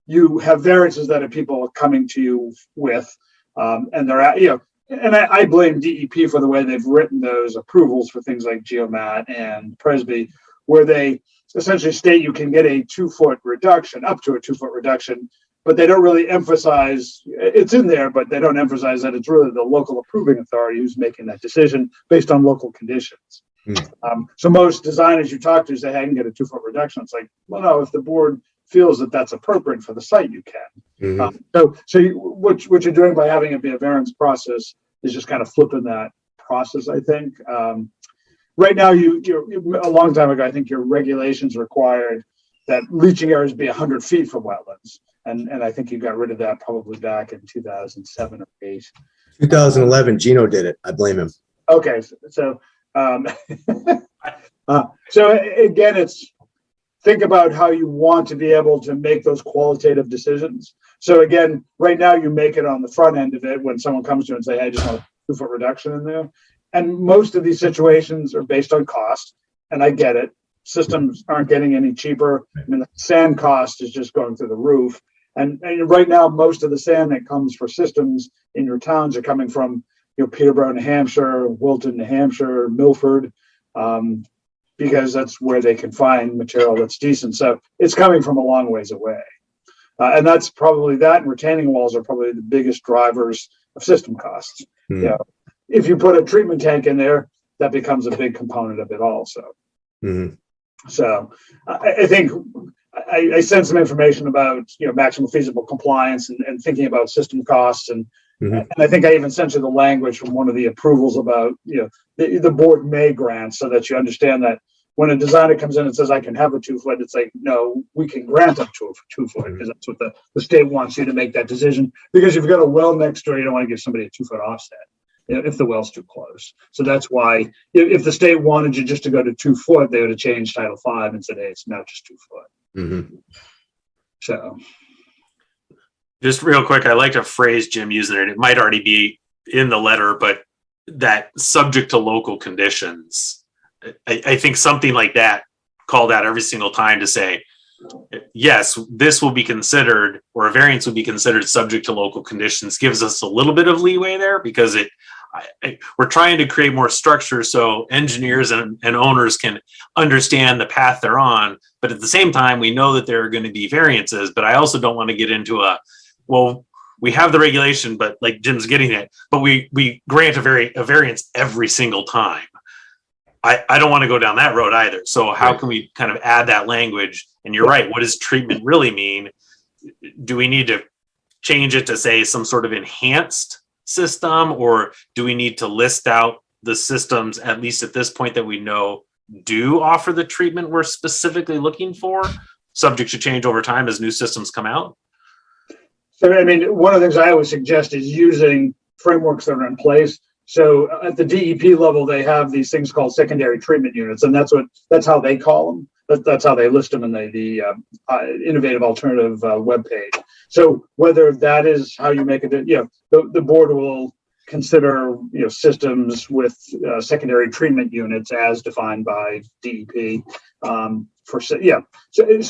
D: you have variances that are people coming to you with, and they're at, and I blame DEP for the way they've written those approvals for things like Geomat and Presby, where they essentially state you can get a 2-foot reduction, up to a 2-foot reduction, but they don't really emphasize, it's in there, but they don't emphasize that it's really the local approving authority who's making that decision based on local conditions. So most designers you talk to say, hey, I can get a 2-foot reduction. It's like, well, no, if the board feels that that's appropriate for the site, you can. What you're doing by having it be a variance process is just kind of flipping that process, I think. Right now, a long time ago, I think your regulations required that leaching areas be 100 feet from wetlands. And I think you got rid of that probably back in 2007 or 8.
A: 2011, Gino did it. I blame him.
D: Okay, so so again, it's think about how you want to be able to make those qualitative decisions. So again, right now you make it on the front end of it when someone comes to you and say, hey, I just want a 2-foot reduction in there. And most of these situations are based on cost, and I get it. Systems aren't getting any cheaper. I mean, the sand cost is just going through the roof. And right now, most of the sand that comes for systems in your towns are coming from Peterborough, New Hampshire, Wilton, New Hampshire, Milford, because that's where they can find material that's decent. So it's coming from a long ways away. And that's probably that, and retaining walls are probably the biggest drivers of system costs. If you put a treatment tank in there, that becomes a big component of it also. So I think I sent some information about maximum feasible compliance and thinking about system costs, and I think I even sent you the language from one of the approvals about the board may grant, so that you understand that when a designer comes in and says I can have a 2-foot, it's like, no, we can grant up to a 2-foot, because that's what the state wants you to make that decision, because you've got a well next door, you don't want to give somebody a 2-foot offset if the well's too close. So that's why if the state wanted you just to go to 2-foot, they would have changed Title V and said, hey, it's not just 2-foot. So
F: just real quick, I like a phrase Jim using it. It might already be in the letter, but that subject to local conditions. I think something like that called out every single time to say, yes, this will be considered, or a variance will be considered subject to local conditions, gives us a little bit of leeway there, because we're trying to create more structure so engineers and owners can understand the path they're on. But at the same time, we know that there are going to be variances, but I also don't want to get into well, we have the regulation, but like Jim's getting it, but we grant a variance every single time. I don't want to go down that road either. So how can we kind of add that language? And you're right. What does treatment really mean? Do we need to change it to say some sort of enhanced system, or do we need to list out the systems, at least at this point, that we know do offer the treatment we're specifically looking for, subject to change over time as new systems come out?
D: So, I mean, one of the things I always suggest is using frameworks that are in place. So at the DEP level, they have these things called secondary treatment units, and that's how they call them. That's how they list them in the innovative alternative webpage. So whether that is how you make it, the board will consider systems with secondary treatment units as defined by DEP. So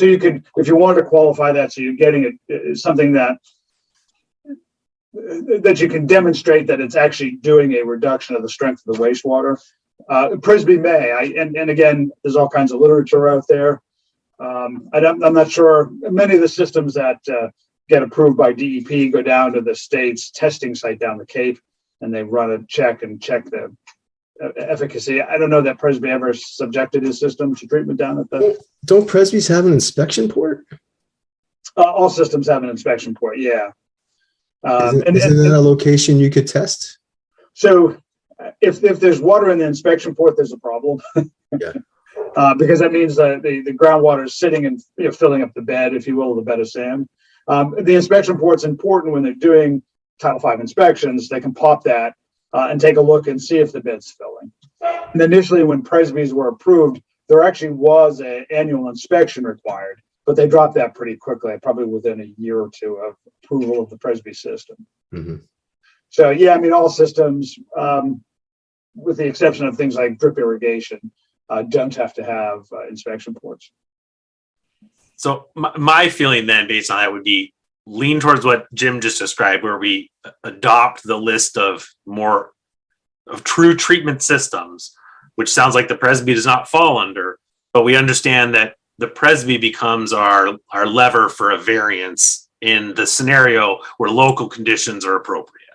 D: you could, if you want to qualify that, so you're getting something that you can demonstrate that it's actually doing a reduction of the strength of the wastewater. Presby may, and again, there's all kinds of literature out there. I'm not sure. Many of the systems that get approved by DEP go down to the state's testing site down the Cape, and they run a check the efficacy. I don't know that Presby ever subjected his system to treatment down at the.
A: Don't Presby's have an inspection port?
D: All systems have an inspection port. Yeah.
A: Isn't that a location you could test?
D: So if there's water in the inspection port, there's a problem.
A: Yeah.
D: Because that means that the groundwater is sitting and filling up the bed, if you will, the bed of sand. The inspection port's important when they're doing Title V inspections. They can pop that and take a look and see if the bed's filling. And initially, when Presby's were approved, there actually was an annual inspection required, but they dropped that pretty quickly, probably within a year or two of approval of the Presby system.
A: Mhm.
D: So, yeah, I mean, all systems, with the exception of things like drip irrigation, don't have to have inspection ports.
F: So my feeling then, based on that, would be lean towards what Jim just described, where we adopt the list of more of true treatment systems, which sounds like the Presby does not fall under, but we understand that the Presby becomes our lever for a variance in the scenario where local conditions are appropriate.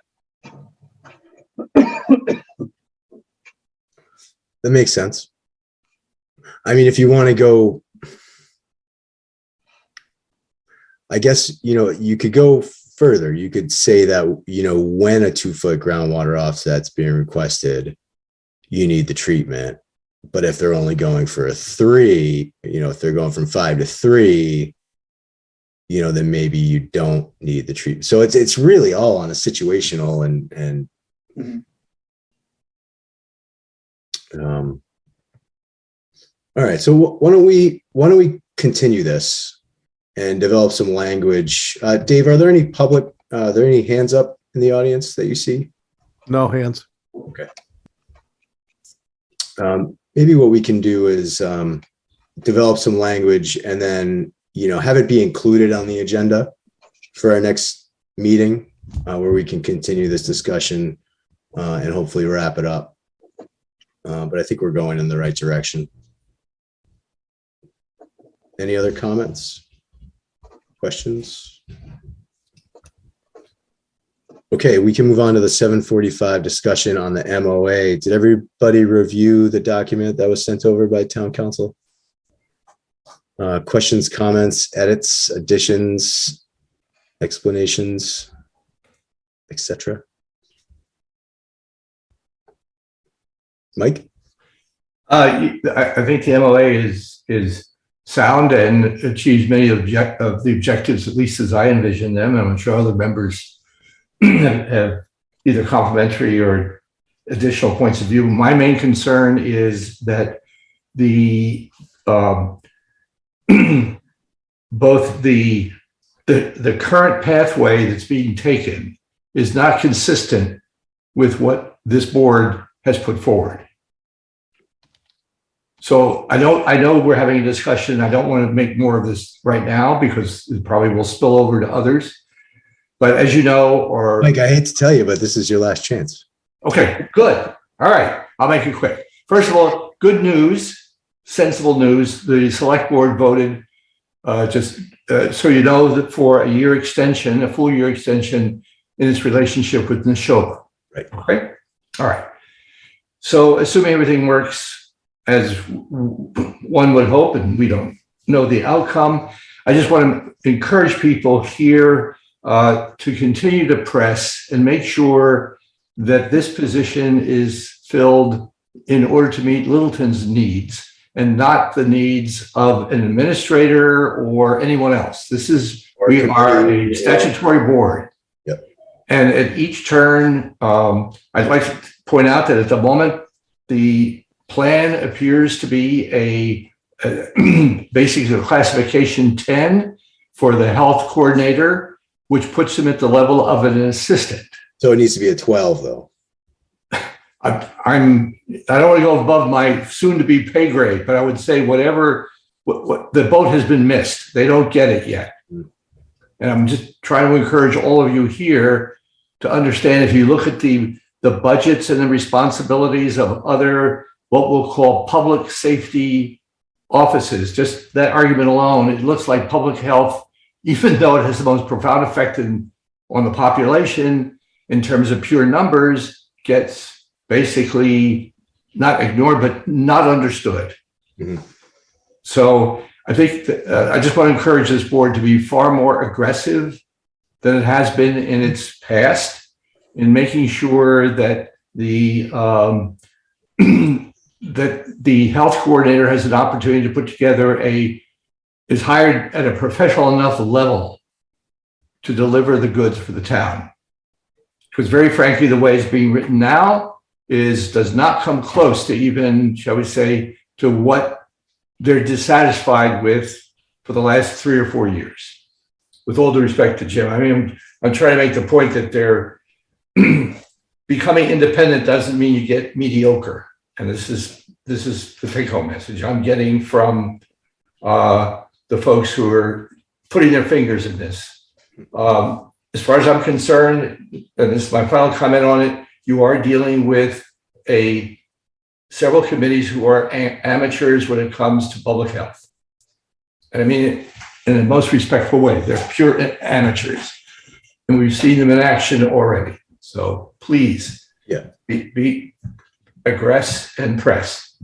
A: That makes sense. I mean, if you want to go, I guess, you could go further. You could say that, when a 2-foot groundwater offset's being requested, you need the treatment. But if they're only going for a 3, if they're going from 5 to 3, then maybe you don't need the treatment. So it's really all on a situational and all right. So why don't we continue this and develop some language? Dave, are there any hands up in the audience that you see?
G: No hands.
A: Okay. Maybe what we can do is develop some language and then, have it be included on the agenda for our next meeting where we can continue this discussion and hopefully wrap it up. But I think we're going in the right direction. Any other comments? Questions? Okay, we can move on to the 7:45 discussion on the MOA. Did everybody review the document that was sent over by town council? Questions, comments, edits, additions, explanations, etc. Mike?
B: I think the MOA is sound and achieves many of the objectives, at least as I envision them. And I'm sure other members have either complementary or additional points of view. My main concern is that both the current pathway that's being taken is not consistent with what this board has put forward. So I know we're having a discussion. I don't want to make more of this right now because it probably will spill over to others. But as you know,
A: Mike, I hate to tell you, but this is your last chance.
B: Okay, good. All right, I'll make it quick. First of all, good news, sensible news. The select board voted so you know that for a year extension, a full year extension in its relationship with Neshoba.
A: Right.
B: Okay. All right. So assuming everything works as one would hope, and we don't know the outcome, I just want to encourage people here to continue to press and make sure that this position is filled in order to meet Littleton's needs and not the needs of an administrator or anyone else. We are a statutory board.
A: Yep. And
B: at each turn, I'd like to point out that at the moment, the plan appears to be basically a classification 10 for the health coordinator, which puts him at the level of an assistant.
A: So it needs to be a 12, though.
B: I don't want to go above my soon-to-be pay grade, but I would say what the boat has been missed. They don't get it yet. And I'm just trying to encourage all of you here to understand, if you look at the budgets and the responsibilities of other, what we'll call public safety offices, just that argument alone, it looks like public health, even though it has the most profound effect on the population in terms of pure numbers, gets basically not ignored, but not understood.
A: Mhm.
B: So I think that, I just want to encourage this board to be far more aggressive than it has been in its past in making sure that the health coordinator has an opportunity to put together is hired at a professional enough level to deliver the goods for the town. Because very frankly, the way it's being written now does not come close to even, shall we say, to what they're dissatisfied with for the last 3 or 4 years. With all due respect to Jim, I mean, I'm trying to make the point that they're becoming independent doesn't mean you get mediocre. And this is the take-home message I'm getting from the folks who are putting their fingers in this. As far as I'm concerned, and this is my final comment on it, you are dealing with several committees who are amateurs when it comes to public health. And I mean it in the most respectful way. They're pure amateurs. And we've seen them in action already. So please, be aggress and press.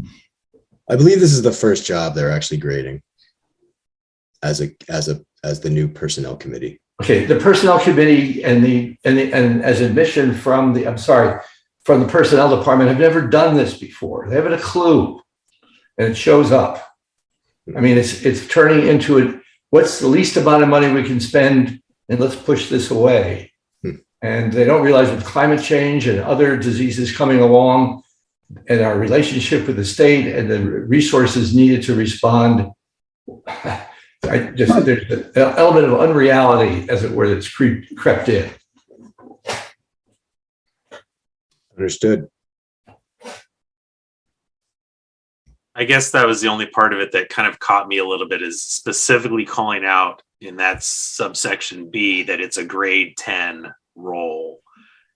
A: I believe this is the first job they're actually grading as the new personnel committee.
B: Okay, the personnel committee and as admission from the personnel department have never done this before. They haven't a clue, and it shows up. I mean, it's turning into what's the least amount of money we can spend, and let's push this away. And they don't realize with climate change and other diseases coming along, and our relationship with the state and the resources needed to respond. There's an element of unreality, as it were, that's crept in.
A: Understood.
F: I guess that was the only part of it that kind of caught me a little bit, is specifically calling out in that subsection B that it's a grade 10 role.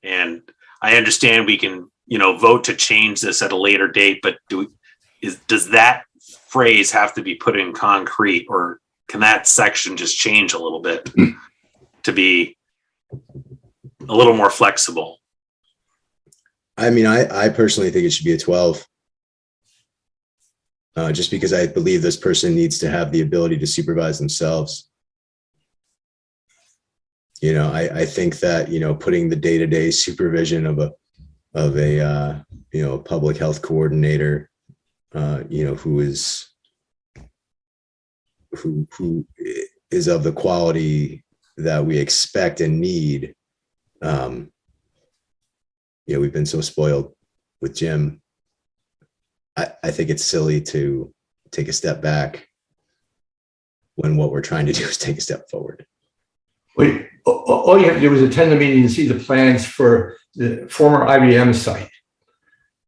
F: And I understand we can, vote to change this at a later date, but does that phrase have to be put in concrete, or can that section just change a little bit to be a little more flexible?
A: I mean, I personally think it should be a 12. Just because I believe this person needs to have the ability to supervise themselves. I think that, putting the day-to-day supervision of a public health coordinator, who is of the quality that we expect and need. We've been so spoiled with Jim. I think it's silly to take a step back when what we're trying to do is take a step forward.
B: Wait, all you have to do is attend the meeting and see the plans for the former IBM site.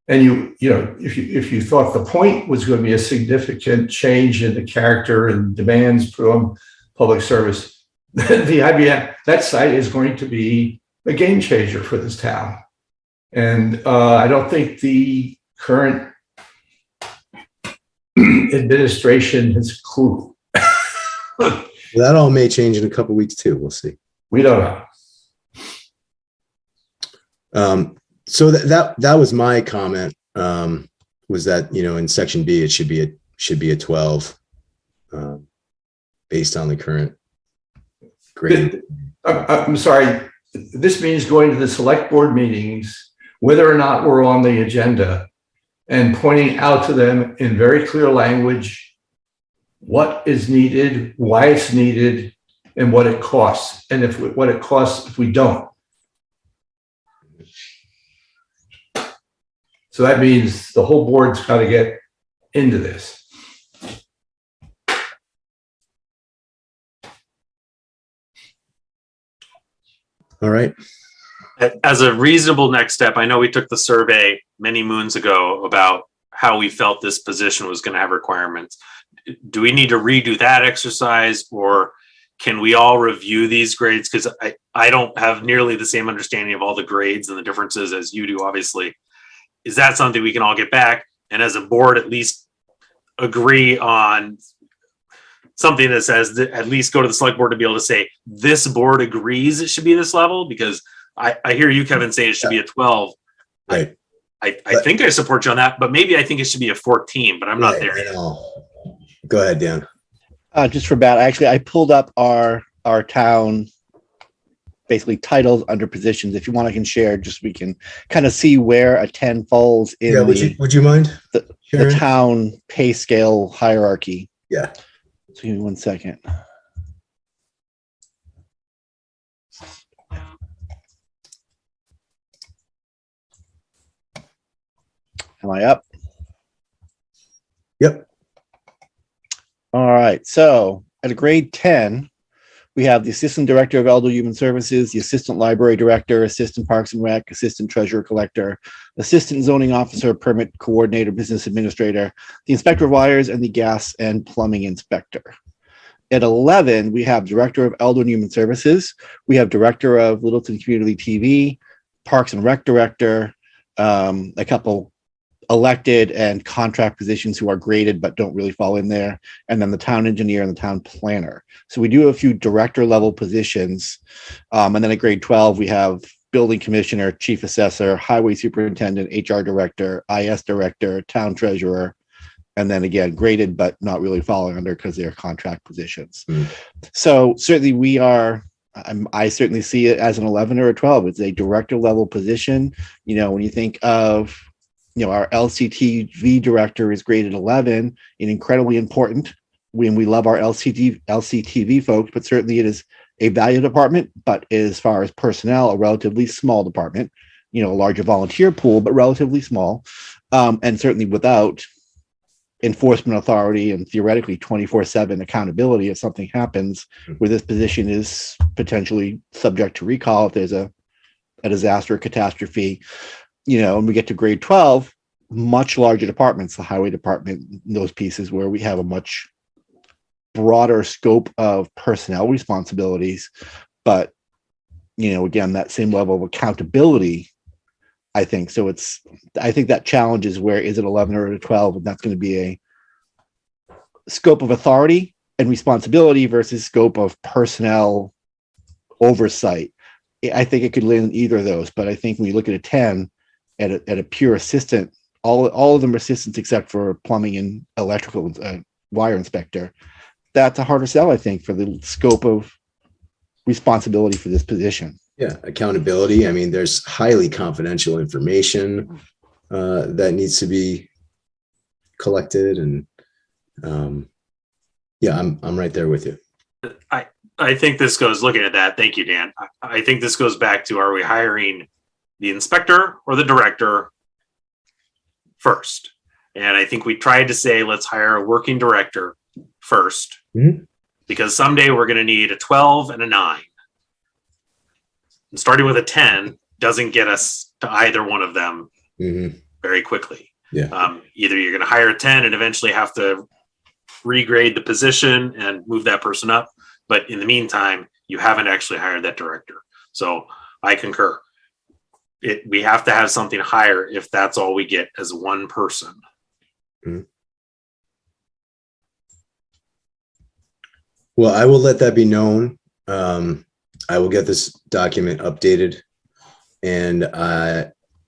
B: And if you thought the point was going to be a significant change in the character and demands from public service, the IBM, that site is going to be a game changer for this town. And I don't think the current administration has a clue.
A: That all may change in a couple of weeks too. We'll see.
B: We don't know.
A: So that was my comment. Was that in section B it should be a 12, based on the current grade.
B: I'm sorry. This means going to the select board meetings, whether or not we're on the agenda, and pointing out to them in very clear language what is needed, why it's needed, and what it costs, and what it costs if we don't. So that means the whole board's got to get into this.
A: All right.
F: As a reasonable next step, I know we took the survey many moons ago about how we felt this position was going to have requirements. Do we need to redo that exercise, or can we all review these grades? Because I don't have nearly the same understanding of all the grades and the differences as you do, obviously. Is that something we can all get back, and as a board at least agree on something that says that at least go to the select board to be able to say this board agrees it should be this level? Because I hear you, Kevin, saying it should be a 12.
A: Right.
F: I think I support you on that, but maybe I think it should be a 14, but I'm not there yet.
A: Go ahead, Dan.
C: Just for that, actually, I pulled up our town basically titles under positions. If you want, I can share just so we can kind of see where a 10 falls in
A: would you mind?
C: the town pay scale hierarchy.
A: Yeah.
C: So give me 1 second. Am I up?
A: Yep.
C: All right. So At a grade 10, we have the Assistant Director of Elder Human Services, the Assistant Library Director, Assistant Parks and Rec, Assistant Treasurer Collector, Assistant Zoning Officer, Permit Coordinator, Business Administrator, the Inspector of Wires, and the Gas and Plumbing Inspector. At 11, we have Director of Elder and Human Services. We have Director of Littleton Community TV, Parks and Rec Director, a couple elected and contract positions who are graded but don't really fall in there, and then the town engineer and the town planner. So we do have a few director level positions. And then at grade 12, we have building commissioner, chief assessor, highway superintendent, HR director, IS director, town treasurer, and then again, graded but not really falling under because they're contract positions. So certainly we are, I certainly see it as an 11 or a 12. It's a director level position. You know, when you think of, you know, our LCTV director is graded 11 and incredibly important when we love our LCTV folks, but certainly it is a value department, but as far as personnel, a relatively small department, you know, a larger volunteer pool, but relatively small. And certainly without enforcement authority and theoretically 24/7 accountability if something happens where this position is potentially subject to recall if there's a disaster or catastrophe. You know, and we get to grade 12, much larger departments, the highway department, those pieces where we have a much broader scope of personnel responsibilities. But, you know, again, that same level of accountability, I think. So I think that challenge is where is it 11 or a 12? And that's going to be a scope of authority and responsibility versus scope of personnel oversight. I think it could land in either of those. But I think when you look at a 10, at a pure assistant, all of them are assistants except for plumbing and electrical wire inspector. That's a harder sell, I think, for the scope of responsibility for this position.
A: Yeah, accountability. I mean, there's highly confidential information that needs to be collected, and yeah, I'm right there with you.
F: I think this goes, looking at that, thank you, Dan. I think this goes back to, are we hiring the inspector or the director first? And I think we tried to say, let's hire a working director first, because someday we're going to need a 12 and a 9. And starting with a 10 doesn't get us to either one of them very quickly.
A: Yeah.
F: Either you're going to hire a 10 and eventually have to regrade the position and move that person up. But in the meantime, you haven't actually hired that director. So I concur. We have to have something higher if that's all we get as one person.
A: Well, I will let that be known. I will get this document updated. And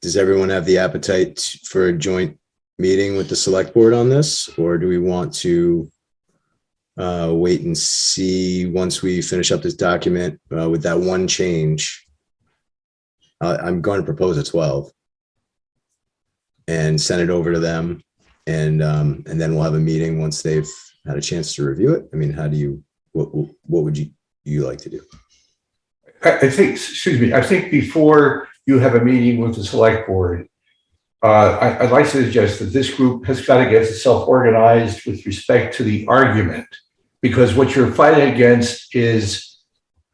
A: does everyone have the appetite for a joint meeting with the select board on this? Or do we want to wait and see once we finish up this document with that one change? I'm going to propose a 12 and send it over to them. And then we'll have a meeting once they've had a chance to review it. I mean, what would you like to do?
B: I think before you have a meeting with the select board, I'd like to suggest that this group has got to get itself organized with respect to the argument, because what you're fighting against is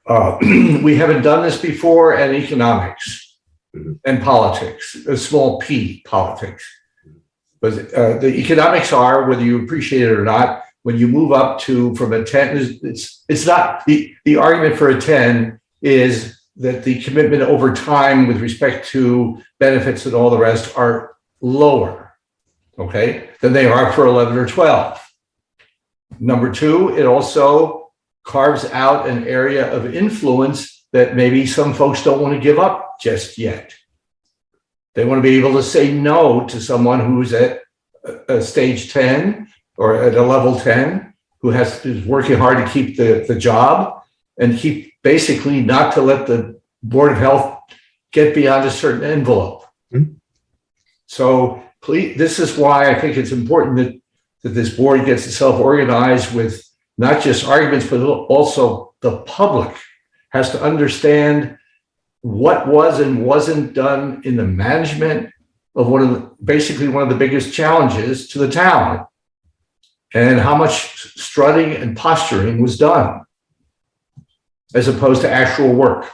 B: we haven't done this before, and economics and politics, a small p politics. But the economics are, whether you appreciate it or not, when you move up from a 10, it's not the argument for a 10 is that the commitment over time with respect to benefits and all the rest are lower, okay, than they are for 11 or 12. Number two, it also carves out an area of influence that maybe some folks don't want to give up just yet. They want to be able to say no to someone who's at a stage 10 or at a level 10, who is working hard to keep the job and keep basically not to let the Board of Health get beyond a certain envelope. So please, this is why I think it's important that this board gets itself organized with not just arguments, but also the public has to understand what was and wasn't done in the management of basically one of the biggest challenges to the town. and how much strutting and posturing was done as opposed to actual work.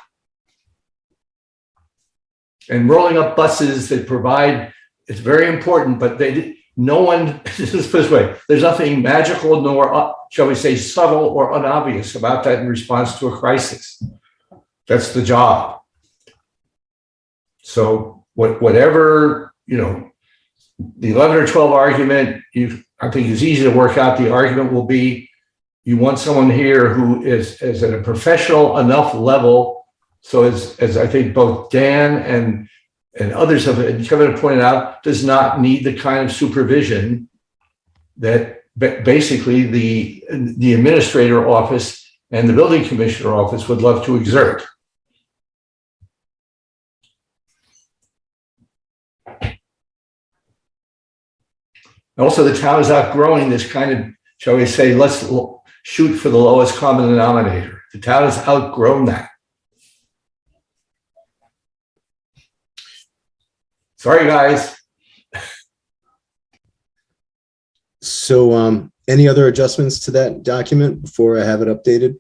B: And rolling up buses that provide, it's very important, but no one, this way, there's nothing magical nor, shall we say, subtle or unobvious about that in response to a crisis. That's the job. So whatever, the 11 or 12 argument, I think is easy to work out. The argument will be, you want someone here who is at a professional enough level. So as I think both Dan and others have pointed out, does not need the kind of supervision that basically the administrator office and the building commissioner office would love to exert. Also, the town is outgrowing this kind of, shall we say, let's shoot for the lowest common denominator. The town has outgrown that. Sorry, guys.
A: So, any other adjustments to that document before I have it updated?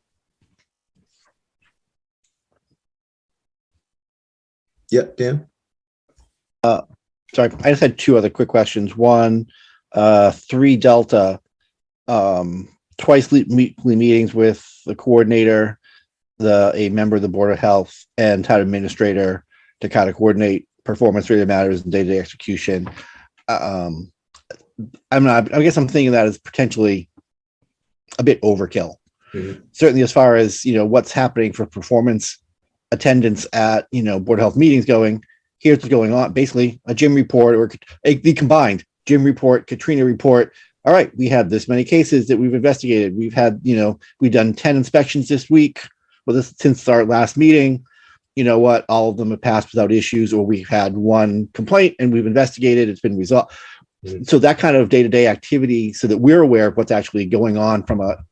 A: Yep, Dan?
C: Sorry, I just had two other quick questions. One, 3 Delta, twice weekly meetings with the coordinator, a member of the Board of Health, and town administrator to kind of coordinate performance-related matters and day-to-day execution. I guess I'm thinking that is potentially a bit overkill.
A: Mhm.
C: Certainly, as far as what's happening for performance attendance at Board of Health meetings going. Here's what's going on. Basically, a Jim report or the combined Jim report, Katrina report. All right, we had this many cases that we've investigated. We've had, we've done 10 inspections this week. Well, this since our last meeting. You know what? All of them have passed without issues, or we've had one complaint and we've investigated. It's been resolved. Mm-hmm. So that kind of day-to-day activity, so that we're aware of what's actually going on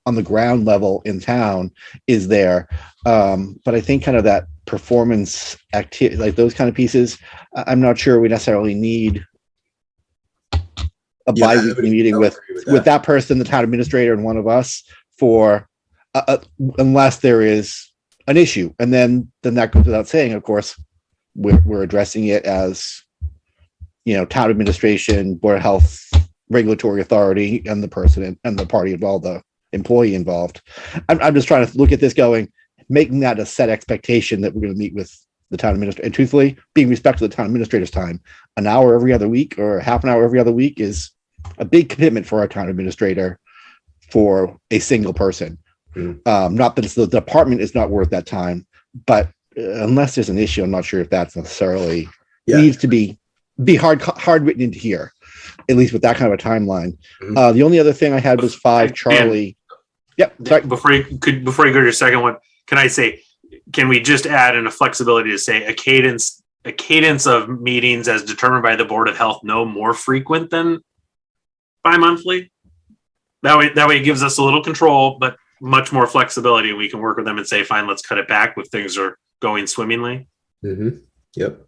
C: on the ground level in town, is there. But I think kind of that performance activity, like those kind of pieces, I'm not sure we necessarily need a bi-weekly meeting with that person, the town administrator, and one of us for unless there is an issue, and then that goes without saying. Of course, we're addressing it as town administration, Board of Health, regulatory authority, and the person and the party involved, the employee involved. I'm just trying to look at this going, making that a set expectation that we're going to meet with the town administrator, and truthfully, being respectful of the town administrator's time. An hour every other week or half an hour every other week is a big commitment for our town administrator for a single person. Not that the department is not worth that time, but unless there's an issue, I'm not sure if that's necessarily needs to be hard written into here, at least with that kind of a timeline. The only other thing I had was 5 Charlie. Yep. Sorry.
F: Before you go to your second one, can we just add in a flexibility to say a cadence of meetings as determined by the Board of Health, no more frequent than bi-monthly? That way it gives us a little control, but much more flexibility, and we can work with them and say, fine, let's cut it back if things are going swimmingly.
A: Mm-hmm. Yep.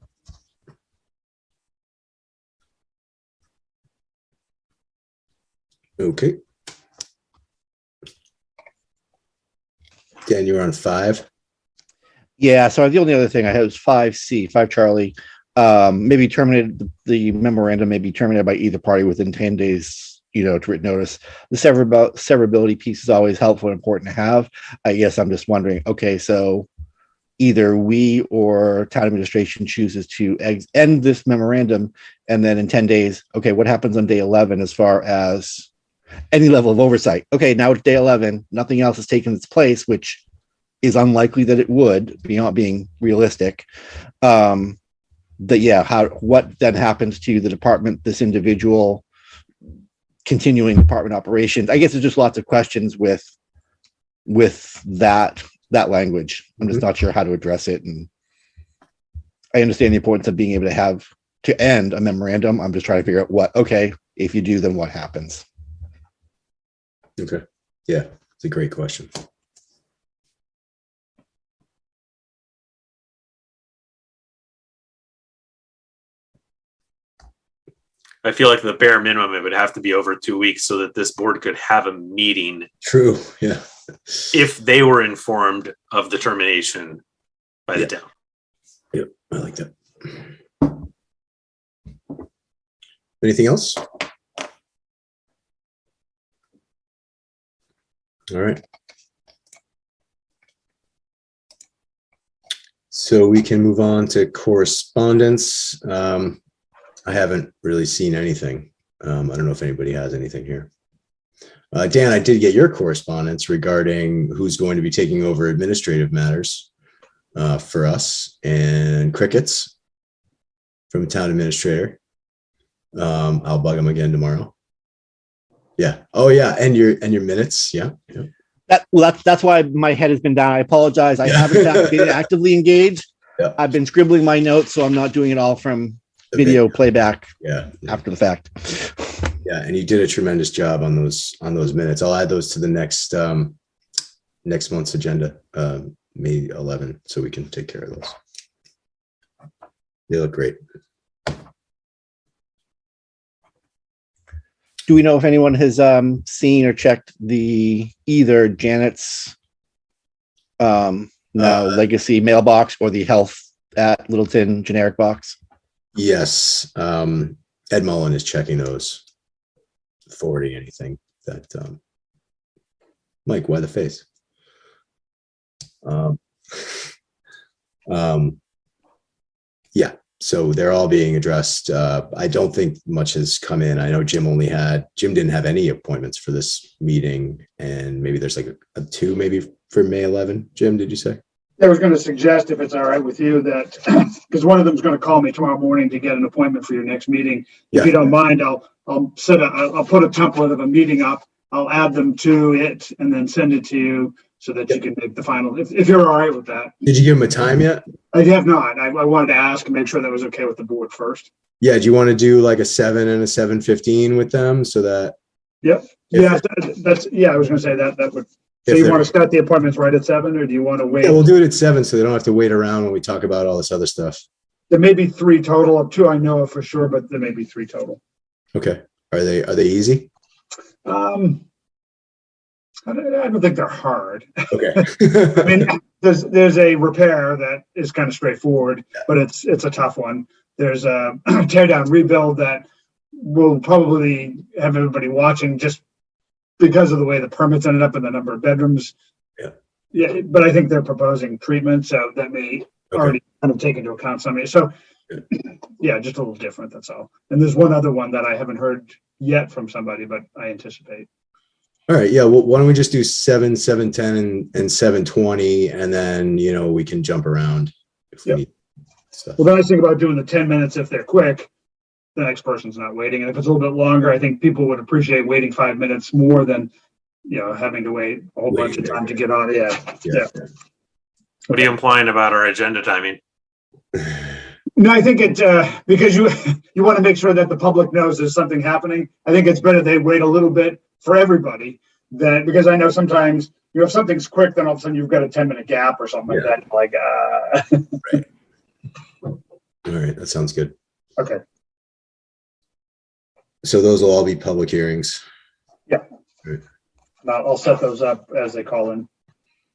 A: Okay. Dan, you were on 5.
C: Yeah. So the only other thing I had was 5C, 5 Charlie. Maybe terminated the memorandum may be terminated by either party within 10 days. To written notice. The severability piece is always helpful and important to have. I guess I'm just wondering, okay, so either we or town administration chooses to end this memorandum, and then in 10 days, okay, what happens on day 11 as far as any level of oversight? Okay, now it's day 11, nothing else has taken its place, which is unlikely that it would, beyond being realistic. What then happens to the department, this individual, continuing department operations? I guess there's just lots of questions with that language. I'm just not sure how to address it, and I understand the importance of being able to end a memorandum. I'm just trying to figure out if you do, then what happens?
A: Okay. Yeah, it's a great question.
F: I feel like the bare minimum, it would have to be over 2 weeks so that this board could have a meeting
A: True. Yeah.
F: if they were informed of the termination by the town.
A: Yep. I like that. Anything else? All right. So we can move on to correspondence. I haven't really seen anything. I don't know if anybody has anything here. Dan, I did get your correspondence regarding who's going to be taking over administrative matters for us, and crickets from town administrator. I'll bug him again tomorrow. Yeah. Oh yeah. And your minutes. Yeah. Yeah.
C: That's why my head has been down. I apologize. I haven't been actively engaged.
A: Yeah.
C: I've been scribbling my notes, so I'm not doing it all from video playback
A: Yeah.
C: after the fact.
A: Yeah. And you did a tremendous job on those minutes. I'll add those to the next month's agenda, May 11, so we can take care of those. They look great.
C: Do we know if anyone has seen or checked either Janet's legacy mailbox or the health at Littleton generic box?
A: Yes. Ed Mullen is checking those, forwarding anything that, Mike, why the face? Yeah. So they're all being addressed. I don't think much has come in. I know Jim didn't have any appointments for this meeting, and maybe there's like a two maybe for May 11. Jim, did you say?
D: I was going to suggest, if it's all right with you, that, because one of them's going to call me tomorrow morning to get an appointment for your next meeting.
A: Yeah.
D: If you don't mind, I'll put a template of a meeting up. I'll add them to it and then send it to you so that you can make the final, if you're all right with that.
A: Did you give him a time yet?
D: I have not. I wanted to ask and make sure that was okay with the board first.
A: Yeah. Do you want to do like a 7 and a 7:15 with them so that?
D: Yep. Yeah, I was going to say that would. So you want to start the appointments right at 7, or do you want to wait?
A: Yeah, we'll do it at 7 so they don't have to wait around when we talk about all this other stuff.
D: There may be 3 total. 2 I know of for sure, but there may be 3 total.
A: Okay. Are they easy?
D: I don't think they're hard.
A: Okay.
D: I mean, there's a repair that is kind of straightforward, but it's a tough one. There's a tear down rebuild that will probably have everybody watching just because of the way the permits ended up and the number of bedrooms. Yeah, but I think they're proposing treatment, so that may already kind of take into account some of it. So yeah, just a little different, that's all. And there's one other one that I haven't heard yet from somebody, but I anticipate.
A: All right. Yeah. Well, why don't we just do 7, 7:10, and 7:20, and then we can jump around if we need stuff.
D: Well, the nice thing about doing the 10 minutes, if they're quick, the next person's not waiting. And if it's a little bit longer, I think people would appreciate waiting 5 minutes more than, having to wait a whole bunch of time to get on. Yeah.
F: What are you implying about our agenda timing?
D: No, I think because you want to make sure that the public knows there's something happening. I think it's better they wait a little bit for everybody because I know sometimes if something's quick, then all of a sudden you've got a 10-minute gap or something like that. Like,
A: Right. All right. That sounds good.
D: Okay.
A: So those will all be public hearings.
D: Yeah.
A: Right.
D: I'll set those up as they call in.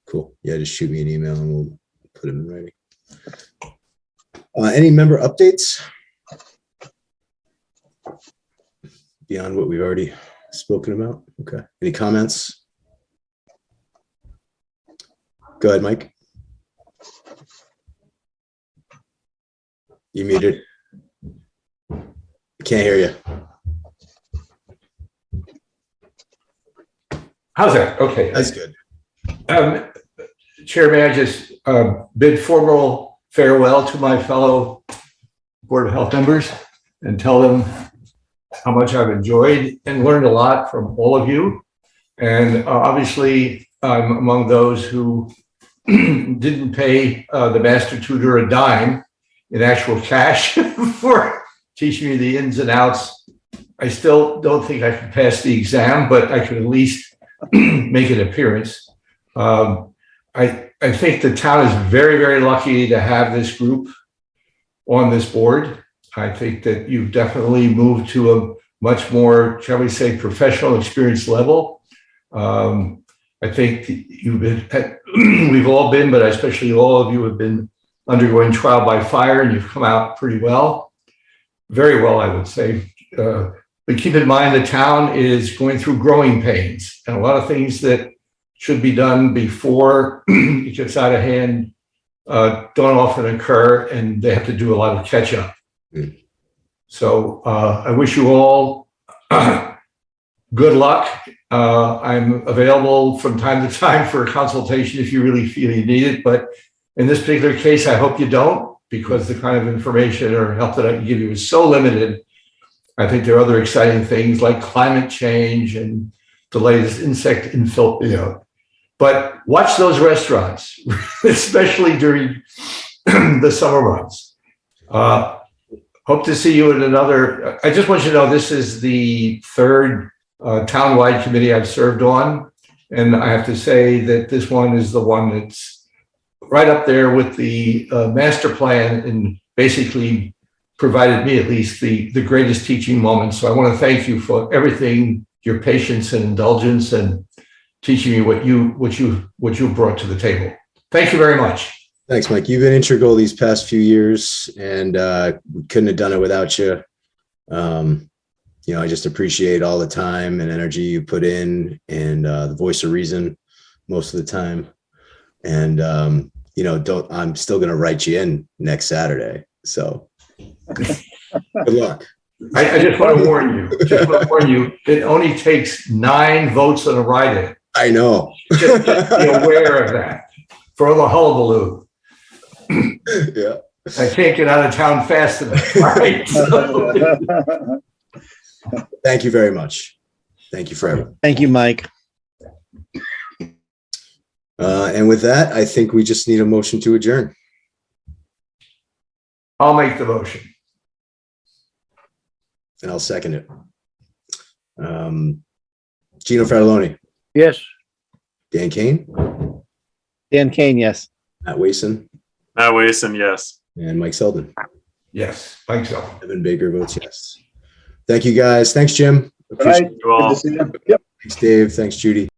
A: Cool. Yeah. Just shoot me an email and we'll put them in writing. Any member updates beyond what we've already spoken about? Okay. Any comments? Go ahead, Mike. You muted. Can't hear you.
B: How's that? Okay.
A: That's good.
B: Chair, may I just bid formal farewell to my fellow Board of Health members and tell them how much I've enjoyed and learned a lot from all of you. And obviously, I'm among those who didn't pay the master tutor a dime in actual cash for teaching me the ins and outs. I still don't think I can pass the exam, but I could at least make an appearance. I think the town is very, very lucky to have this group on this board. I think that you've definitely moved to a much more, shall we say, professional experience level. I think you've been, we've all been, but especially all of you have been undergoing trial by fire, and you've come out pretty well, very well, I would say. But keep in mind, the town is going through growing pains, and a lot of things that should be done before it gets out of hand don't often occur, and they have to do a lot of catch up.
A: Mm.
B: So I wish you all good luck. I'm available from time to time for a consultation if you really feel you need it. But in this particular case, I hope you don't, because the kind of information or help that I can give you is so limited. I think there are other exciting things like climate change and the latest insect infiltrate. But watch those restaurants, especially during the summer months. Hope to see you in another. I just want you to know this is the third townwide committee I've served on. And I have to say that this one is the one that's right up there with the master plan and basically provided me at least the greatest teaching moments. So I want to thank you for everything, your patience and indulgence, and teaching me what you brought to the table. Thank you very much.
A: Thanks, Mike. You've been integral these past few years, and we couldn't have done it without you. I just appreciate all the time and energy you put in, and the voice of reason most of the time. And I'm still going to write you in next Saturday. So good luck.
B: I just want to warn you, it only takes 9 votes on a write-in.
A: I know.
B: Just be aware of that for the hullabaloo.
A: Yeah.
B: I can't get out of town fast enough. All right. So,
A: Thank you very much. Thank you for everything.
C: Thank you, Mike.
A: And with that, I think we just need a motion to adjourn.
B: I'll make the motion.
A: And I'll second it. Gino Fratelloni,
E: Yes.
A: Dan Kane,
C: Dan Kane, yes.
A: Matt Wason,
F: Matt Wason, yes.
A: and Mike Selden.
B: Yes, thanks so.
A: Evan Baker votes yes. Thank you, guys. Thanks, Jim.
D: Good night.
F: You all.
D: Good to see you. Yep.
A: Thanks, Dave. Thanks, Judy.